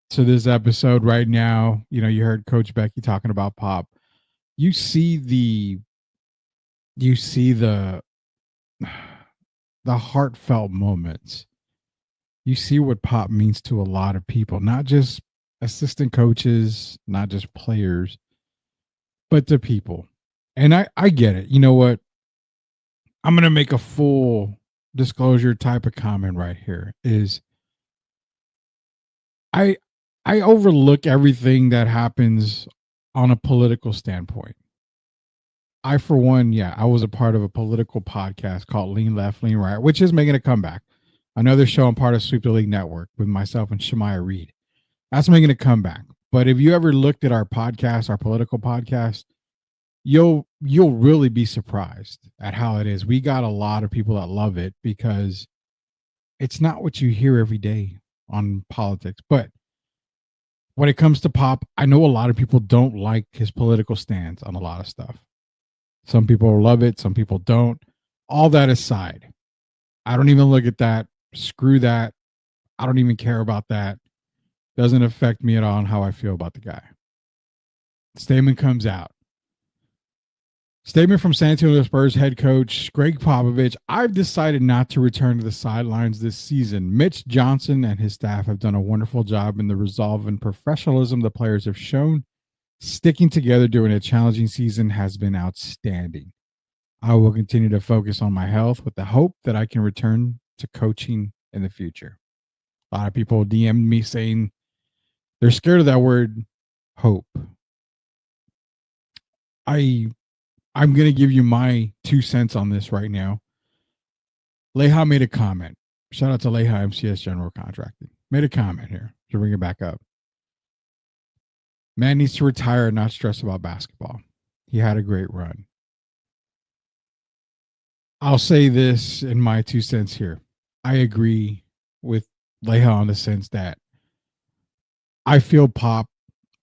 to this episode right now, you know, you heard Coach Becky talking about Pop. you see the you see the heartfelt moments. You see what Pop means to a lot of people, not just assistant coaches, not just players, but to people. And I get it. You know what? I'm going to make a full disclosure type of comment right here is I I overlook everything that happens on a political standpoint. I, for one, yeah, I was a part of a political podcast called Lean Left, Lean Right, which is making a comeback. Another show I'm part of Sweep the League Network with myself and Shemaya Reed. That's making a comeback. But if you ever looked at our podcast, our political podcast, you'll really be surprised at how it is. We got a lot of people that love it because it's not what you hear every day on politics. But when it comes to Pop, I know a lot of people don't like his political stance on a lot of stuff. Some people love it, some people don't. All that aside, I don't even look at that. Screw that. I don't even care about that. Doesn't affect me at all on how I feel about the guy. Statement comes out. Statement from San Antonio Spurs head coach Greg Popovich. I've decided not to return to the sidelines this season. Mitch Johnson and his staff have done a wonderful job in the resolve and professionalism the players have shown. Sticking together during a challenging season has been outstanding. I will continue to focus on my health with the hope that I can return to coaching in the future. A lot of people DM'd me saying they're scared of that word hope. I'm going to give you my 2 cents on this right now. Leha made a comment. Shout out to Leha MCS General Contracting. Made a comment here to bring it back up. Man needs to retire and not stress about basketball. He had a great run. I'll say this in my 2 cents here. I agree with Leha on the sense that I feel Pop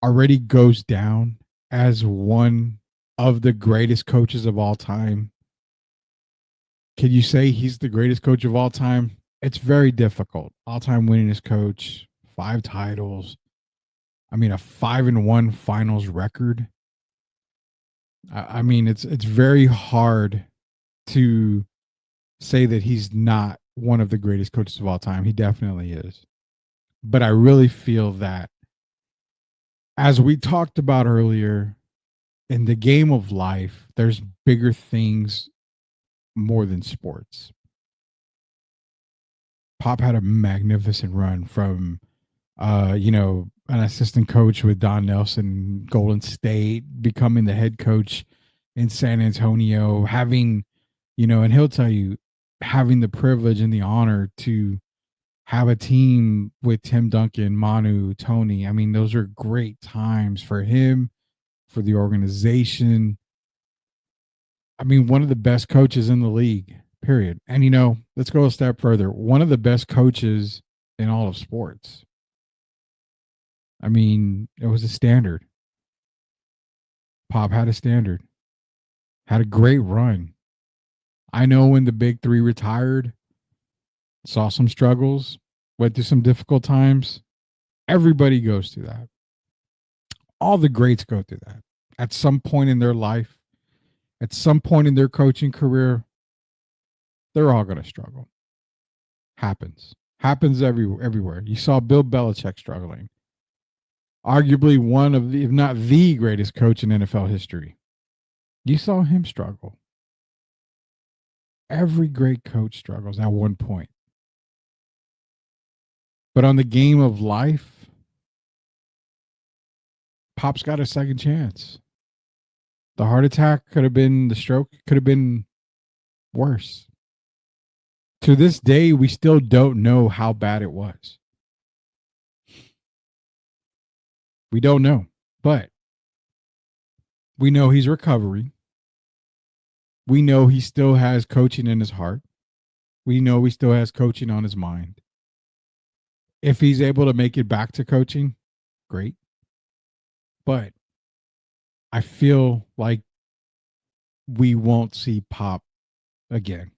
already goes down as one of the greatest coaches of all time. Can you say he's the greatest coach of all time? It's very difficult. All-time winningest coach, 5 titles. I mean, a 5-1 finals record. I mean, it's very hard to say that he's not one of the greatest coaches of all time. He definitely is. But I really feel that, as we talked about earlier, in the game of life, there's bigger things more than sports. Pop had a magnificent run from, an assistant coach with Don Nelson, Golden State, becoming the head coach in San Antonio, having, and he'll tell you, having the privilege and the honor to have a team with Tim Duncan, Manu, Tony. I mean, those are great times for him, for the organization. I mean, one of the best coaches in the league, period. And, let's go a step further. One of the best coaches in all of sports. I mean, it was a standard. Pop had a standard. Had a great run. I know when the big three retired, saw some struggles, went through some difficult times. Everybody goes through that. All the greats go through that. At some point in their life, at some point in their coaching career, they're all going to struggle. Happens everywhere. You saw Bill Belichick struggling. Arguably one of the, if not the greatest coach in NFL history. You saw him struggle. Every great coach struggles at one point. But on the game of life, Pop's got a second chance. The heart attack could have been, the stroke could have been worse. To this day, we still don't know how bad it was. We don't know, but we know he's recovering. We know he still has coaching in his heart. We know he still has coaching on his mind. If he's able to make it back to coaching, great. But I feel like we won't see Pop again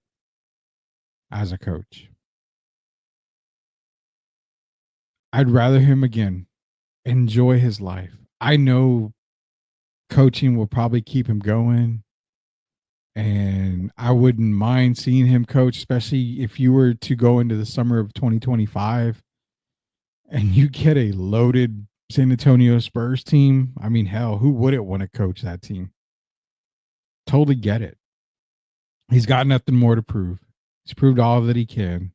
as a coach. I'd rather him again enjoy his life. I know coaching will probably keep him going. And I wouldn't mind seeing him coach, especially if you were to go into the summer of 2025 and you get a loaded San Antonio Spurs team. I mean, hell, who wouldn't want to coach that team? Totally get it. He's got nothing more to prove. He's proved all that he can.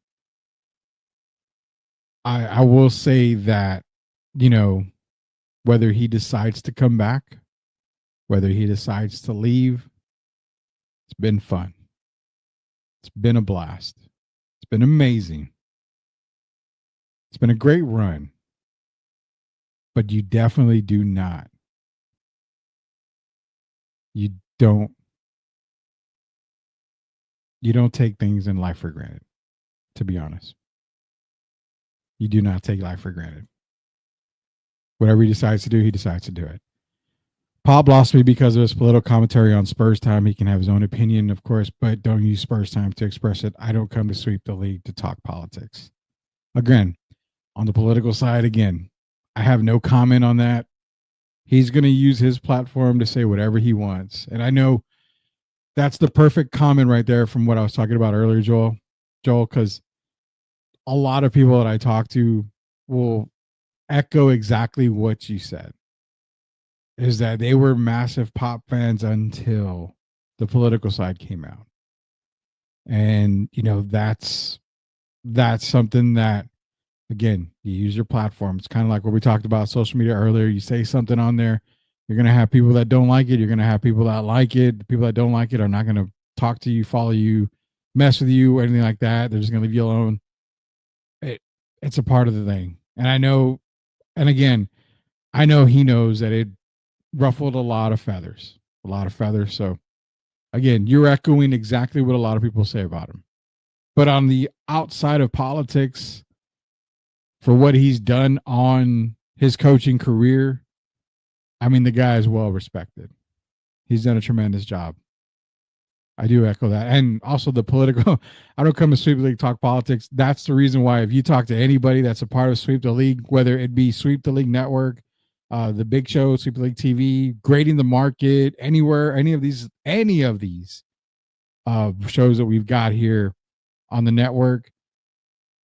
I will say that, you know, whether he decides to come back, whether he decides to leave, it's been fun. It's been a blast. It's been amazing. It's been a great run. But you definitely do not. You don't take things in life for granted, to be honest. You do not take life for granted. Whatever he decides to do, he decides to do it. Pop lost me because of his political commentary on Spurs time. He can have his own opinion, of course, but don't use Spurs time to express it. I don't come to Sweep the League to talk politics. Again, on the political side, again, I have no comment on that. He's going to use his platform to say whatever he wants. And I know that's the perfect comment right there from what I was talking about earlier, Joel, because a lot of people that I talk to will echo exactly what you said, is that they were massive Pop fans until the political side came out. And, you know, that's something that, again, you use your platform. It's kind of like what we talked about social media earlier. You say something on there, you're going to have people that don't like it. You're going to have people that like it. The people that don't like it are not going to talk to you, follow you, mess with you, or anything like that. They're just going to leave you alone. It's a part of the thing. And I know, and again, I know he knows that it ruffled a lot of feathers. So again, you're echoing exactly what a lot of people say about him. But on the outside of politics, for what he's done on his coaching career, I mean, the guy is well respected. He's done a tremendous job. I do echo that. And also the political, I don't come to Sweep the League talk politics. That's the reason why if you talk to anybody that's a part of Sweep the League, whether it be Sweep the League Network, the Big Show, Sweep the League TV, Grading the Market, anywhere, any of these shows that we've got here on the network,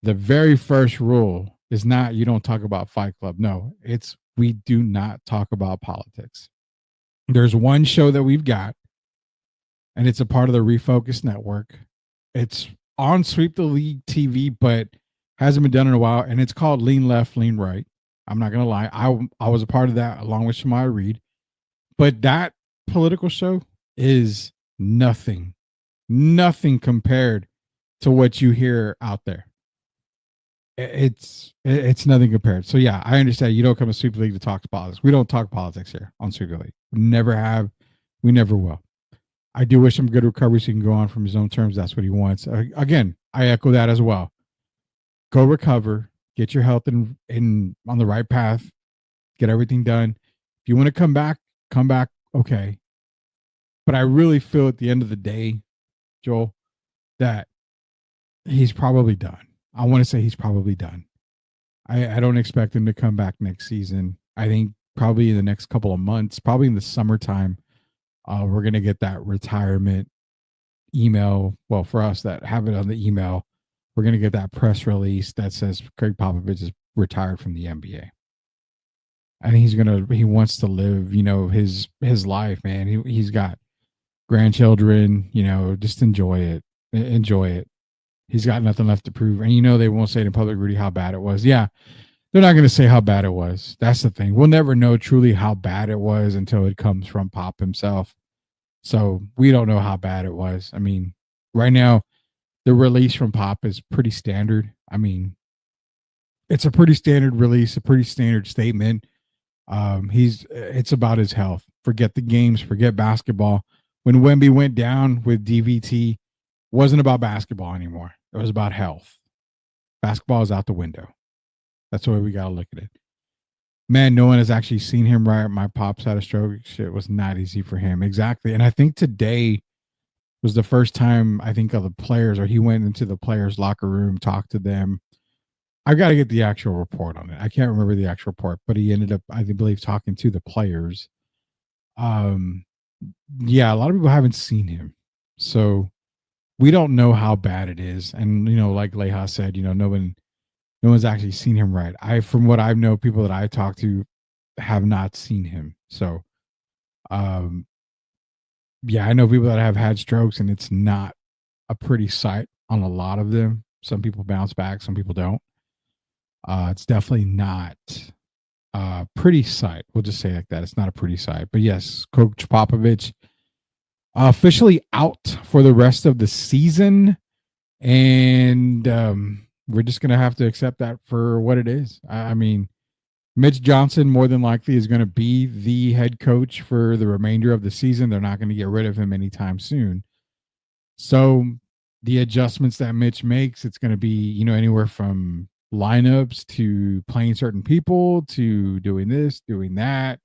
the very first rule is not you don't talk about Fight Club. No, it's we do not talk about politics. There's one show that we've got, and it's a part of the Refocus Network. It's on Sweep the League TV, but hasn't been done in a while, and it's called Lean Left, Lean Right. I'm not going to lie. I was a part of that along with Shamaya Reed. But that political show is nothing compared to what you hear out there. It's nothing compared. So, yeah, I understand you don't come to Sweep the League to talk politics. We don't talk politics here on Sweep the League. We never have. We never will. I do wish him good recovery so he can go on from his own terms. That's what he wants. Again, I echo that as well. Go recover. Get your health in on the right path. Get everything done. If you want to come back, okay. But I really feel at the end of the day, Joel, that he's probably done. I want to say he's probably done. I don't expect him to come back next season. I think probably in the next couple of months, probably in the summertime, we're going to get that retirement email. Well, for us that have it on the email, we're going to get that press release that says Craig Popovich is retired from the NBA. I think he wants to live, his life, man. He's got grandchildren, just enjoy it. He's got nothing left to prove. And they won't say it in public, Rudy, how bad it was. Yeah, they're not going to say how bad it was. That's the thing. We'll never know truly how bad it was until it comes from Pop himself. So we don't know how bad it was. I mean, right now, the release from Pop is pretty standard. I mean, it's a pretty standard release, a pretty standard statement. It's about his health. Forget the games, forget basketball. When Wemby went down with DVT, it wasn't about basketball anymore. It was about health. Basketball is out the window. That's the way we got to look at it. Man, no one has actually seen him right. My Pops had a stroke. Shit was not easy for him. Exactly. And I think today was the first time I think of the players, or he went into the players' locker room, talked to them. I've got to get the actual report on it. I can't remember the actual report, but he ended up, I believe, talking to the players. Um, yeah, a lot of people haven't seen him, so we don't know how bad it is. And like Leha said, no one's actually seen him right. From what I know, people that I talk to have not seen him. So, um, yeah, I know people that have had strokes, and it's not a pretty sight on a lot of them. Some people bounce back, some people don't. It's definitely not a pretty sight. We'll just say it like that. It's not a pretty sight. But yes, Coach Popovich officially out for the rest of the season, and we're just gonna have to accept that for what it is. I mean, Mitch Johnson more than likely is going to be the head coach for the remainder of the season. They're not going to get rid of him anytime soon. So the adjustments that Mitch makes, it's going to be, anywhere from lineups to playing certain people to doing this, doing that.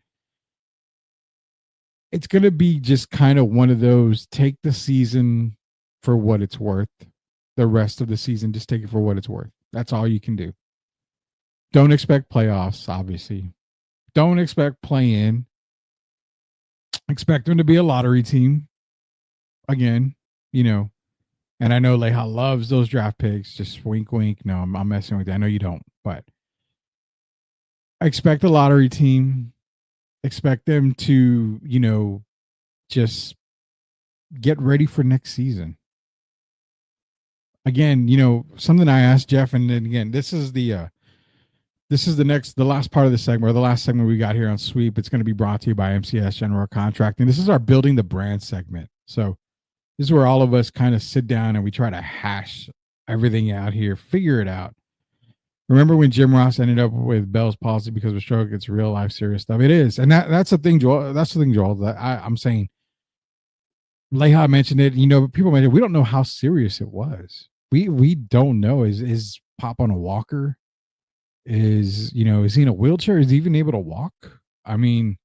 It's going to be just kind of one of those, take the season for what it's worth. The rest of the season, just take it for what it's worth. That's all you can do. Don't expect playoffs, obviously. Don't expect play-in. Expect them to be a lottery team. Again, and I know Leha loves those draft picks. Just wink, wink. No, I'm messing with you. I know you don't, but expect a lottery team. Expect them to, just get ready for next season. Again, something I asked Jeff, and then again, this is the last part of the segment, or the last segment we got here on Sweep. It's going to be brought to you by MCS General Contracting. This is our Building the Brand segment. So this is where all of us kind of sit down and we try to hash everything out here, figure it out. Remember when Jim Ross ended up with Bell's palsy because of a stroke? It's real life serious stuff. It is. And that's the thing, Joel. That's the thing, Joel, that I'm saying. Leha mentioned it. People mentioned, we don't know how serious it was. We don't know. Is Pop on a walker? Is he in a wheelchair? Is he even able to walk? I mean,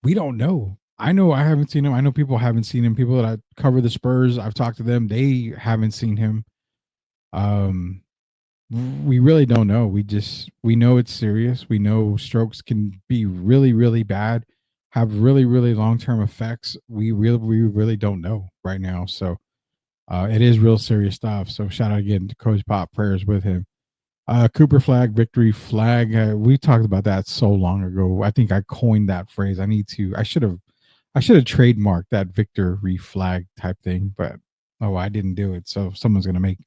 we don't know. I know I haven't seen him. I know people haven't seen him. People that I cover the Spurs, I've talked to them. They haven't seen him. We really don't know. We know it's serious. We know strokes can be really, really bad, have really, really long-term effects. We really don't know right now. So it is real serious stuff. So shout out again to Coach Pop. Prayers with him. Cooper flag, victory flag. We talked about that so long ago. I think I coined that phrase. I should have trademarked that victory flag type thing, but I didn't do it. So someone's going to make,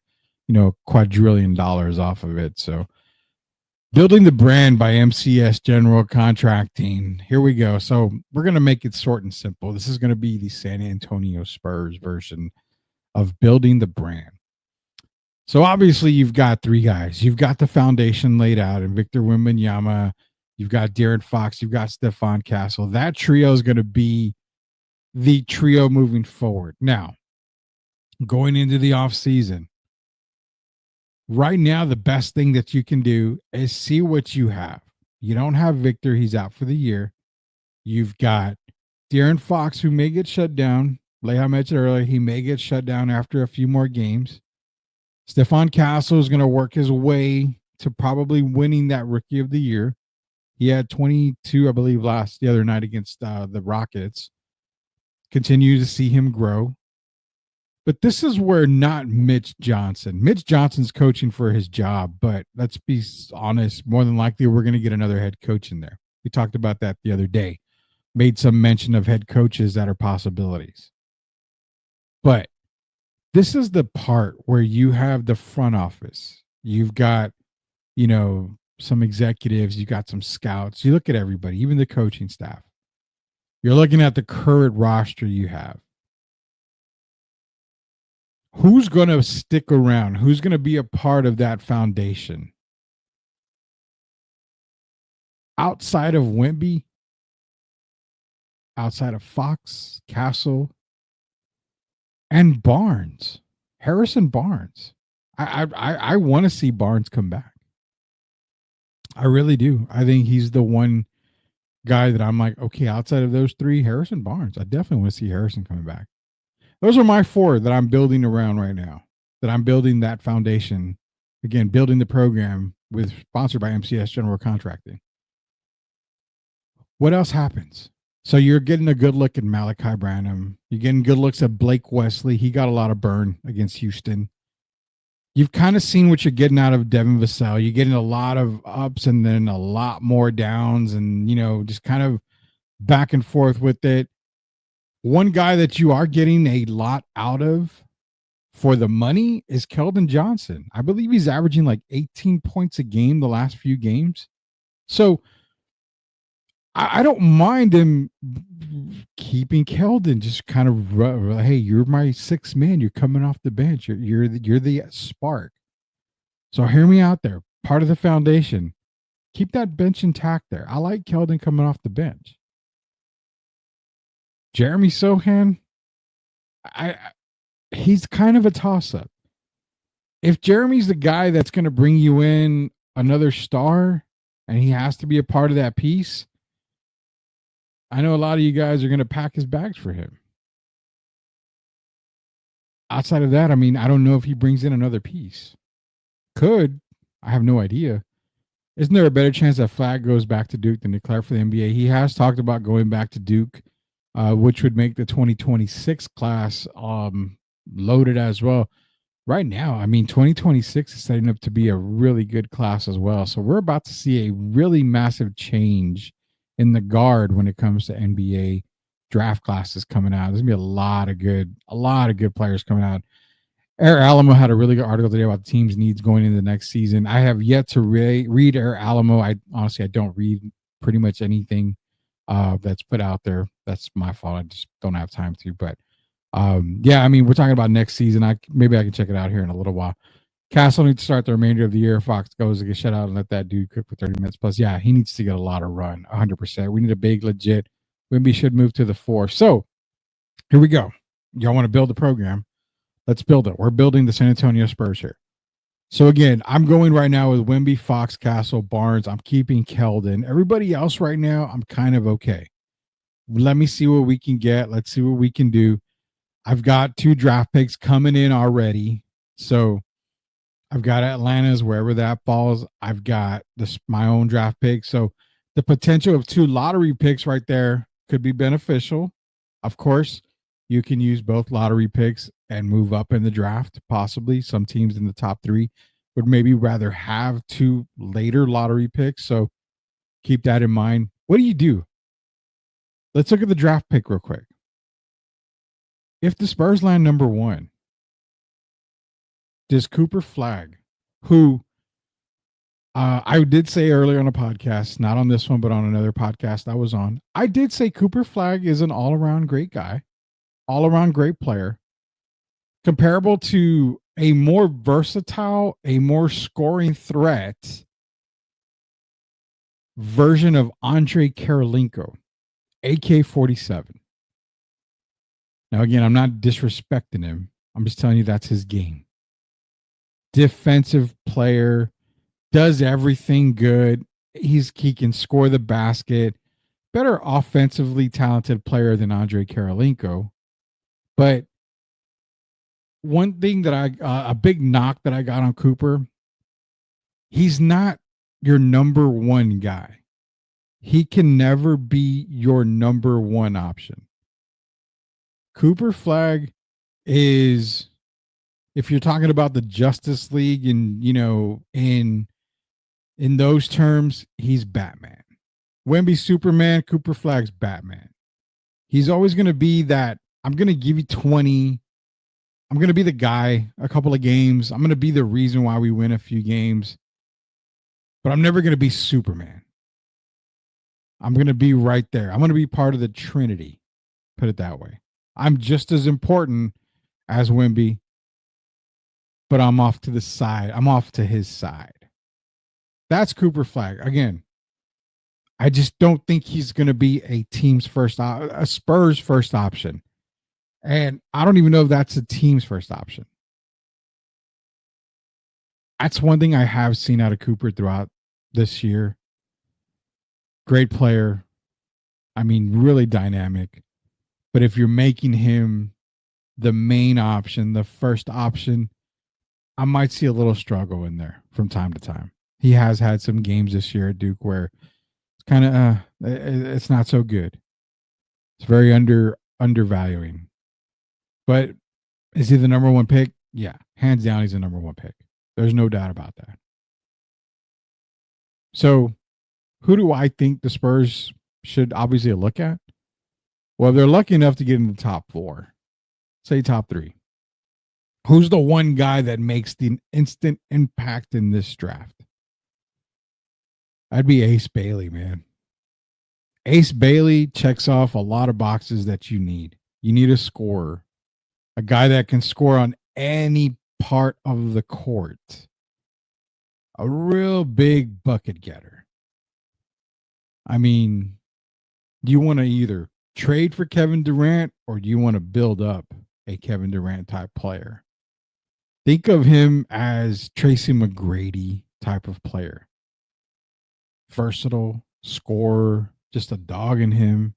quadrillion dollars off of it. So building the brand by MCS General Contracting. Here we go. So we're going to make it short and simple. This is going to be the San Antonio Spurs version of building the brand. So obviously you've got three guys. You've got the foundation laid out in Victor Wembanyama. You've got De'Aaron Fox. You've got Stephon Castle. That trio is going to be the trio moving forward. Now, going into the offseason, right now, the best thing that you can do is see what you have. You don't have Victor. He's out for the year. You've got De'Aaron Fox, who may get shut down. Leha mentioned earlier, he may get shut down after a few more games. Stephon Castle is going to work his way to probably winning that Rookie of the Year. He had 22, I believe, the other night against the Rockets. Continue to see him grow. But this is where not Mitch Johnson. Mitch Johnson's coaching for his job, but let's be honest, more than likely we're going to get another head coach in there. We talked about that the other day. Made some mention of head coaches that are possibilities. But this is the part where you have the front office. You've got, some executives. You got some scouts. You look at everybody, even the coaching staff. You're looking at the current roster you have. Who's going to stick around? Who's going to be a part of that foundation? Outside of Wemby, outside of Fox, Castle, and Barnes, Harrison Barnes. I want to see Barnes come back. I really do. I think he's the one guy that I'm like, okay, outside of those three, Harrison Barnes. I definitely want to see Harrison coming back. Those are my four that I'm building around right now, that I'm building that foundation. Again, building the program sponsored by MCS General Contracting. What else happens? So you're getting a good look at Malachi Branham. You're getting good looks at Blake Wesley. He got a lot of burn against Houston. You've kind of seen what you're getting out of Devin Vassell. You're getting a lot of ups and then a lot more downs, and just kind of back and forth with it. One guy that you are getting a lot out of for the money is Keldon Johnson. I believe he's averaging like 18 points a game the last few games. So I don't mind him keeping Keldon, just kind of, hey, you're my sixth man. You're coming off the bench. You're the spark. So hear me out there. Part of the foundation. Keep that bench intact there. I like Keldon coming off the bench. Jeremy Sohan, he's kind of a toss-up. If Jeremy's the guy that's going to bring you in another star and he has to be a part of that piece, I know a lot of you guys are going to pack his bags for him. Outside of that, I mean, I don't know if he brings in another piece. Could. I have no idea. Isn't there a better chance that Flagg goes back to Duke than declare for the NBA? He has talked about going back to Duke, which would make the 2026 class loaded as well. Right now, I mean, 2026 is setting up to be a really good class as well. So we're about to see a really massive change in the guard when it comes to NBA draft classes coming out. There's gonna be a lot of good players coming out. Air Alamo had a really good article today about the team's needs going into the next season. I have yet to read Air Alamo. I don't read pretty much anything that's put out there. That's my fault. I just don't have time to. But yeah, I mean, we're talking about next season. Maybe I can check it out here in a little while. Castle needs to start the remainder of the year. Fox goes to get shut out and let that dude cook for 30 minutes plus. Yeah, he needs to get a lot of run, 100%. We need a big, legit. Wimby should move to the 4. So here we go. Y'all want to build the program? Let's build it. We're building the San Antonio Spurs here. So again, I'm going right now with Wimby, Fox, Castle, Barnes. I'm keeping Keldon. Everybody else right now, I'm kind of okay. Let me see what we can get. Let's see what we can do. I've got 2 draft picks coming in already. So I've got Atlanta's wherever that falls. I've got my own draft pick. So the potential of 2 lottery picks right there could be beneficial. Of course, you can use both lottery picks and move up in the draft. Possibly some teams in the top 3 would maybe rather have 2 later lottery picks. So keep that in mind. What do you do? Let's look at the draft pick real quick. If the Spurs land number 1, does Cooper Flagg, who I did say earlier on a podcast, not on this one, but on another podcast I was on, I did say Cooper Flagg is an all-around great guy, all-around great player, comparable to a more versatile, a more scoring threat version of Andre Karolinko, AK-47. Now, again, I'm not disrespecting him. I'm just telling you that's his game. Defensive player, does everything good. He can score the basket. Better offensively talented player than Andre Karolinko. But one thing that a big knock that I got on Cooper, he's not your number 1 guy. He can never be your number 1 option. Cooper Flagg is, if you're talking about the Justice League and, in those terms, he's Batman. Wemby's Superman, Cooper Flagg's Batman. He's always going to be that, I'm going to give you 20. I'm going to be the guy a couple of games. I'm going to be the reason why we win a few games. But I'm never going to be Superman. I'm going to be right there. I'm going to be part of the Trinity. Put it that way. I'm just as important as Wemby, but I'm off to the side. I'm off to his side. That's Cooper Flagg. Again, I just don't think he's going to be a team's a Spurs first option. And I don't even know if that's a team's first option. That's one thing I have seen out of Cooper throughout this year. Great player. I mean, really dynamic. But if you're making him the main option, the first option, I might see a little struggle in there from time to time. He has had some games this year at Duke where it's kind of it's not so good. It's very undervaluing. But is he the number one pick? Yeah, hands down, he's the number one pick. There's no doubt about that. So, who do I think the Spurs should obviously look at? Well, if they're lucky enough to get in the top 4, say top 3. Who's the one guy that makes the instant impact in this draft? I'd be Ace Bailey, man. Ace Bailey checks off a lot of boxes that you need. You need a scorer, a guy that can score on any part of the court, a real big bucket getter. I mean, do you want to either trade for Kevin Durant or do you want to build up a Kevin Durant type player? Think of him as Tracy McGrady type of player. Versatile, scorer, just a dog in him.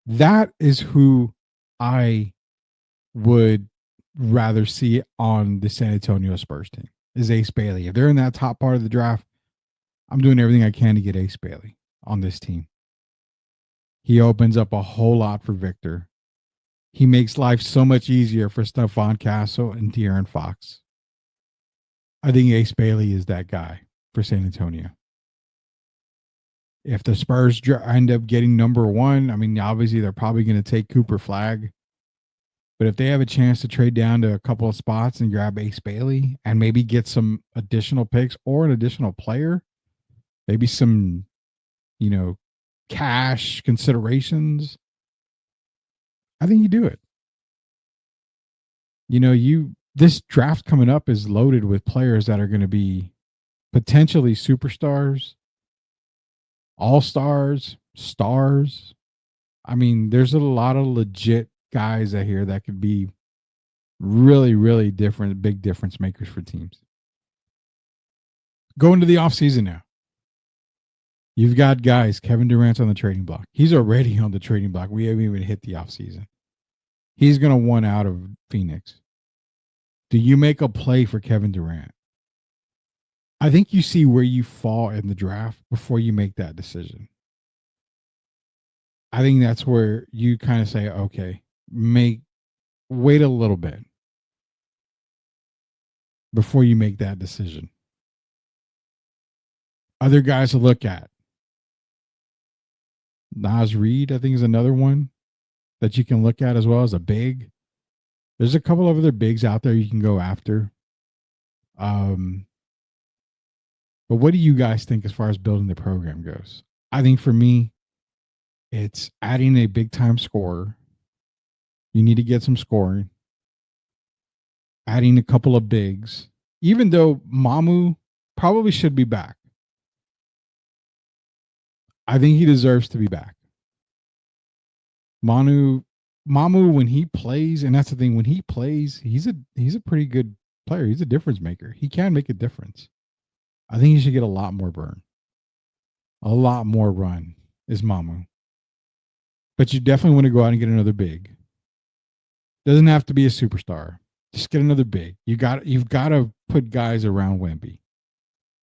That is who I would rather see on the San Antonio Spurs team, is Ace Bailey. If they're in that top part of the draft, I'm doing everything I can to get Ace Bailey on this team. He opens up a whole lot for Victor. He makes life so much easier for Stephon Castle and De'Aaron Fox. I think Ace Bailey is that guy for San Antonio. If the Spurs end up getting number 1, I mean, obviously they're probably going to take Cooper Flagg. But if they have a chance to trade down to a couple of spots and grab Ace Bailey and maybe get some additional picks or an additional player, maybe some, cash considerations, I think you do it. This draft coming up is loaded with players that are going to be potentially superstars, all-stars, stars. I mean, there's a lot of legit guys out here that could be really, really big difference makers for teams. Going to the offseason now. You've got guys, Kevin Durant's on the trading block. He's already on the trading block. We haven't even hit the offseason. He's going to want out of Phoenix. Do you make a play for Kevin Durant? I think you see where you fall in the draft before you make that decision. I think that's where you kind of say, okay, wait a little bit before you make that decision. Other guys to look at. Naz Reid, I think, is another one that you can look at as well as a big. There's a couple of other bigs out there you can go after. But what do you guys think as far as building the program goes? I think for me, it's adding a big-time scorer. You need to get some scoring. Adding a couple of bigs. Even though Mamu probably should be back. I think he deserves to be back. Mamu, when he plays, and that's the thing, when he plays, he's a pretty good player. He's a difference maker. He can make a difference. I think he should get a lot more burn. A lot more run is Mamu. But you definitely want to go out and get another big. Doesn't have to be a superstar. Just get another big. You've got to put guys around Wemby.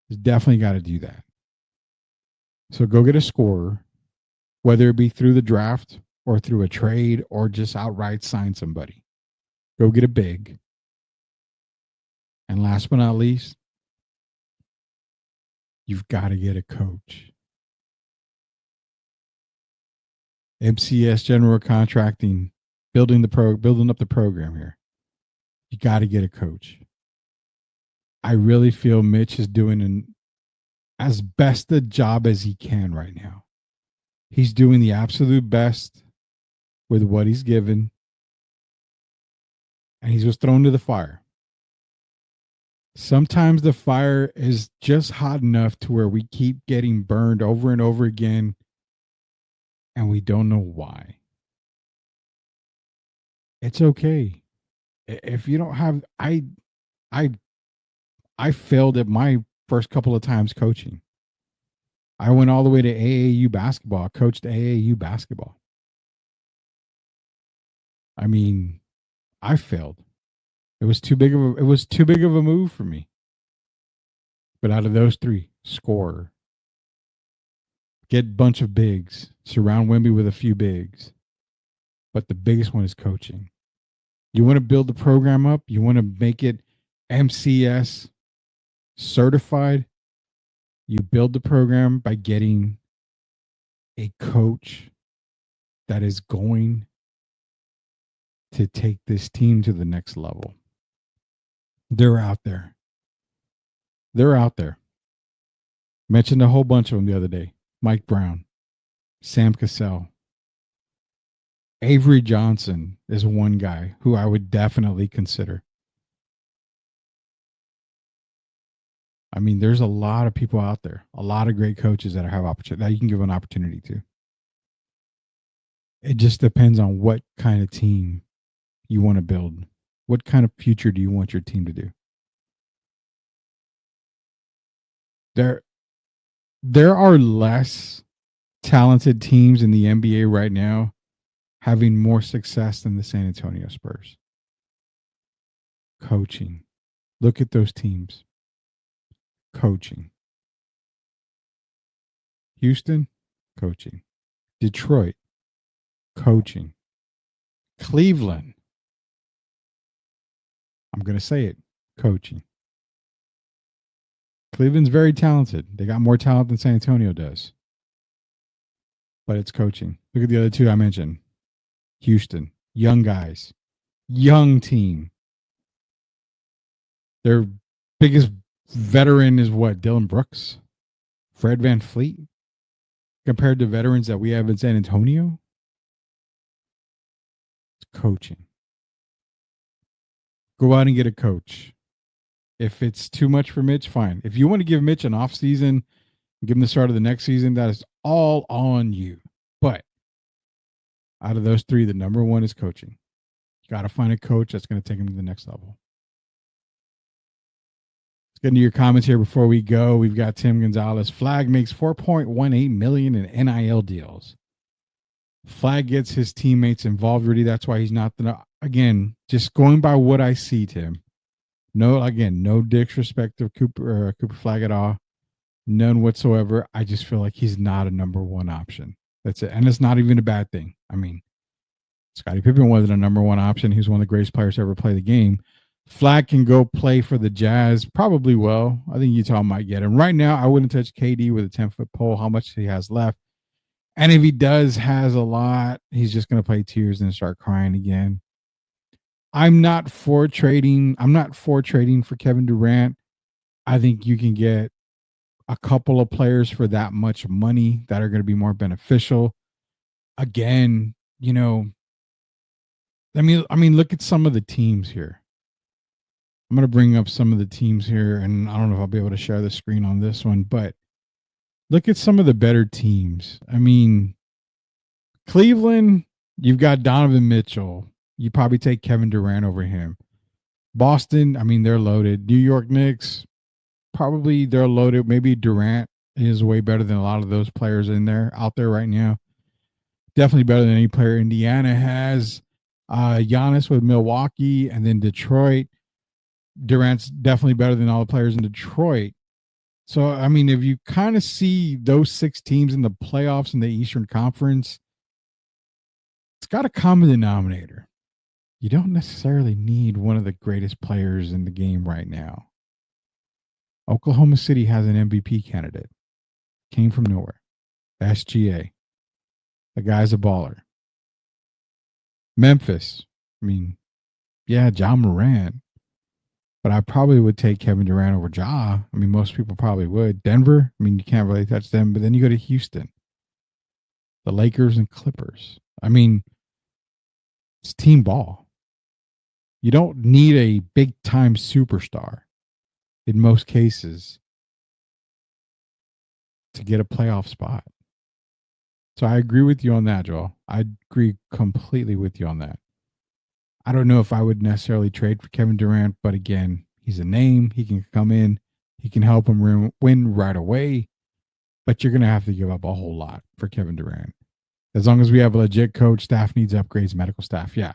You definitely got to do that. So go get a scorer, whether it be through the draft or through a trade or just outright sign somebody. Go get a big. And last but not least, you've got to get a coach. MCS General Contracting, building up the program here. You got to get a coach. I really feel Mitch is doing as best a job as he can right now. He's doing the absolute best with what he's given. And he's just thrown to the fire. Sometimes the fire is just hot enough to where we keep getting burned over and over again. And we don't know why. It's okay. If you don't have, I failed at my first couple of times coaching. I went all the way to AAU basketball. I coached AAU basketball. I mean, I failed. It was too big of a move for me. But out of those three, scorer, get a bunch of bigs, surround Wemby with a few bigs, but the biggest one is coaching. You want to build the program up, you want to make it MCS certified. You build the program by getting a coach that is going to take this team to the next level. They're out there. They're out there. Mentioned a whole bunch of them the other day. Mike Brown, Sam Cassell, Avery Johnson is one guy who I would definitely consider. I mean, there's a lot of people out there, a lot of great coaches that have opportunity that you can give an opportunity to. It just depends on what kind of team you want to build. What kind of future do you want your team to do? There are less talented teams in the NBA right now having more success than the San Antonio Spurs. Coaching. Look at those teams. Coaching. Houston, coaching. Detroit, coaching. Cleveland, I'm going to say it, coaching. Cleveland's very talented. They got more talent than San Antonio does. But it's coaching. Look at the other two I mentioned. Houston, young guys, young team. Their biggest veteran is what? Dylan Brooks? Fred VanVleet? Compared to veterans that we have in San Antonio? It's coaching. Go out and get a coach. If it's too much for Mitch, fine. If you want to give Mitch an off season, give him the start of the next season, that is all on you. But out of those three, the number one is coaching. You got to find a coach that's going to take him to the next level. Let's get into your comments here before we go. We've got Tim Gonzalez. Flag makes $4.18 million in NIL deals. Flag gets his teammates involved, Rudy. That's why he's not again, just going by what I see, Tim. No disrespect to Cooper Flag at all. None whatsoever. I just feel like he's not a number one option. That's it. And it's not even a bad thing. I mean, Scottie Pippen wasn't a number one option. He was one of the greatest players to ever play the game. Flag can go play for the Jazz. Probably will. I think Utah might get him. Right now, I wouldn't touch KD with a 10-foot pole, how much he has left. And if he has a lot, he's just going to play 2 years and start crying again. I'm not for trading. I'm not for trading for Kevin Durant. I think you can get a couple of players for that much money that are going to be more beneficial. Again, I mean, look at some of the teams here. I'm going to bring up some of the teams here, and I don't know if I'll be able to share the screen on this one, but look at some of the better teams. I mean, Cleveland, you've got Donovan Mitchell. You probably take Kevin Durant over him. Boston, I mean, they're loaded. New York Knicks, probably they're loaded. Maybe Durant is way better than a lot of those players out there right now. Definitely better than any player Indiana has. Giannis with Milwaukee, and then Detroit. Durant's definitely better than all the players in Detroit. So, I mean, if you kind of see those 6 teams in the playoffs in the Eastern Conference, it's got a common denominator. You don't necessarily need one of the greatest players in the game right now. Oklahoma City has an MVP candidate. Came from nowhere. SGA. The guy's a baller. Memphis. I mean, yeah, Ja Morant. But I probably would take Kevin Durant over Ja. I mean, most people probably would. Denver, I mean, you can't really touch them. But then you go to Houston. The Lakers and Clippers. I mean, it's team ball. You don't need a big-time superstar in most cases to get a playoff spot. So I agree with you on that, Joel. I agree completely with you on that. I don't know if I would necessarily trade for Kevin Durant, but again, he's a name. He can come in. He can help him win right away. But you're going to have to give up a whole lot for Kevin Durant. As long as we have a legit coach, staff needs upgrades, medical staff. Yeah.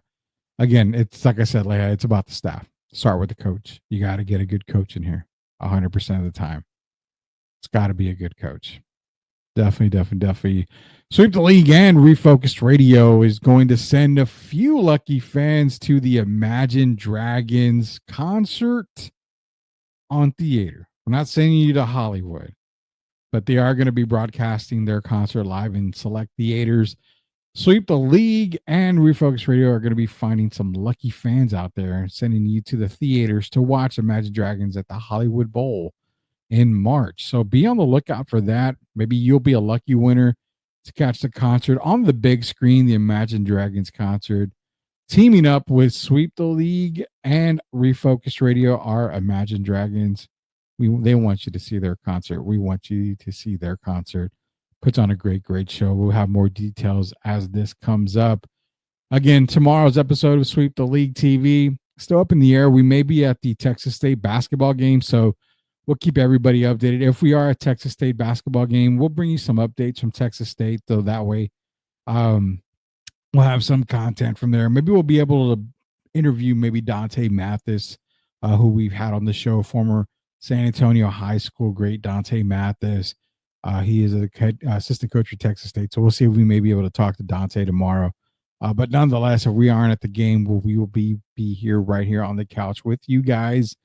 Again, it's like I said, Leia, it's about the staff. Start with the coach. You got to get a good coach in here 100% of the time. It's got to be a good coach. Definitely Sweep the League and Refocused Radio is going to send a few lucky fans to the Imagine Dragons concert on theater. We're not sending you to Hollywood, but they are going to be broadcasting their concert live in select theaters. Sweep the League and Refocused Radio are going to be finding some lucky fans out there and sending you to the theaters to watch Imagine Dragons at the Hollywood Bowl in March. So be on the lookout for that. Maybe you'll be a lucky winner to catch the concert on the big screen, the Imagine Dragons concert. Teaming up with Sweep the League and Refocused Radio are Imagine Dragons. They want you to see their concert. We want you to see their concert. Puts on a great show. We'll have more details as this comes up. Again, tomorrow's episode of Sweep the League TV still up in the air. We may be at the Texas State basketball game, so we'll keep everybody updated. If we are at Texas State basketball game, we'll bring you some updates from Texas State, so that way we'll have some content from there. Maybe we'll be able to interview maybe Dante Mathis, who we've had on the show, former San Antonio High School great Dante Mathis. He is an assistant coach for Texas State, so we'll see if we may be able to talk to Dante tomorrow. But nonetheless, if we aren't at the game, we will be here right here on the couch with you guys,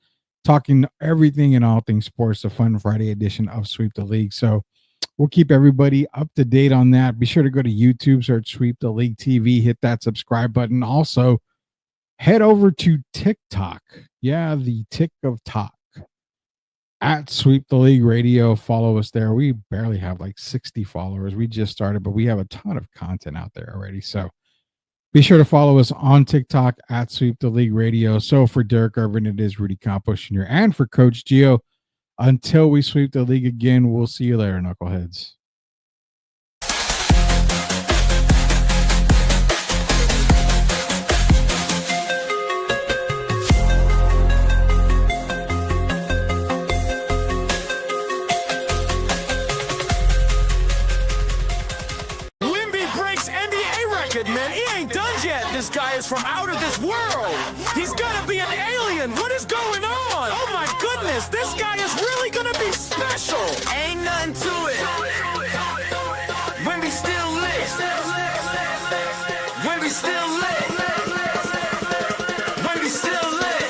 talking everything and all things sports, the fun Friday edition of Sweep the League. So we'll keep everybody up to date on that. Be sure to go to YouTube, search Sweep the League TV, hit that subscribe button. Also, head over to TikTok. Yeah, the tick of talk. At Sweep the League Radio, follow us there. We barely have like 60 followers. We just started, but we have a ton of content out there already. So be sure to follow us on TikTok at Sweep the League Radio. So for Derek Irvin, it is Rudy Campos Jr. And for Coach Gio, until we sweep the league again, we'll see you later, knuckleheads. Man, he ain't done yet. This guy is from out of this world. He's gonna be an alien. What is going on? Oh my goodness, this guy is really gonna be special. Ain't nothing to it. When we still lit. When we still lit. When we still lit.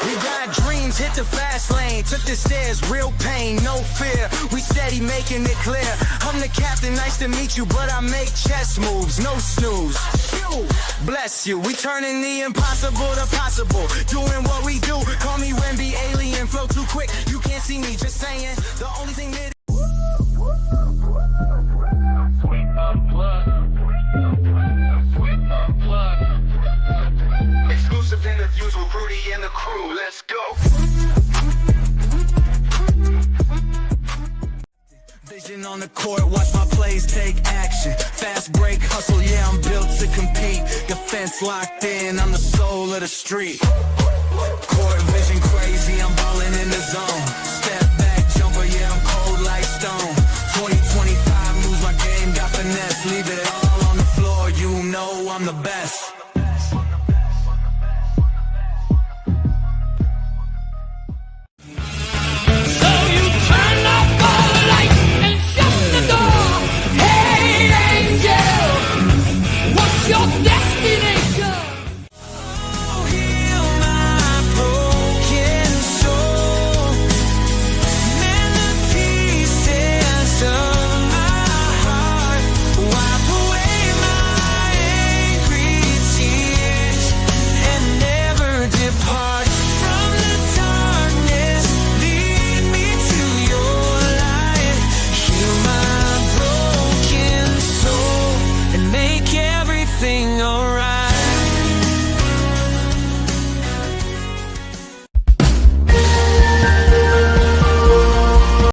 We got dreams, hit the fast lane. Took the stairs, real pain, no fear. We steady making it clear. I'm the captain, nice to meet you, but I make chess moves, no snooze. Bless you, we turning the impossible to possible. Doing what we do, call me Wemby, alien, flow too quick. You can't see me, just saying. The only thing that exclusive interviews with Rudy and the crew. Let's go. Vision on the court, watch my plays take action. Fast break, hustle, yeah, I'm built to compete. Defense locked in, I'm the soul of the street. Court vision crazy, I'm balling in the zone. Step back, jumper, yeah, I'm cold like stone. 2025 moves my game, got finesse. Leave it all on the floor, you know I'm the best.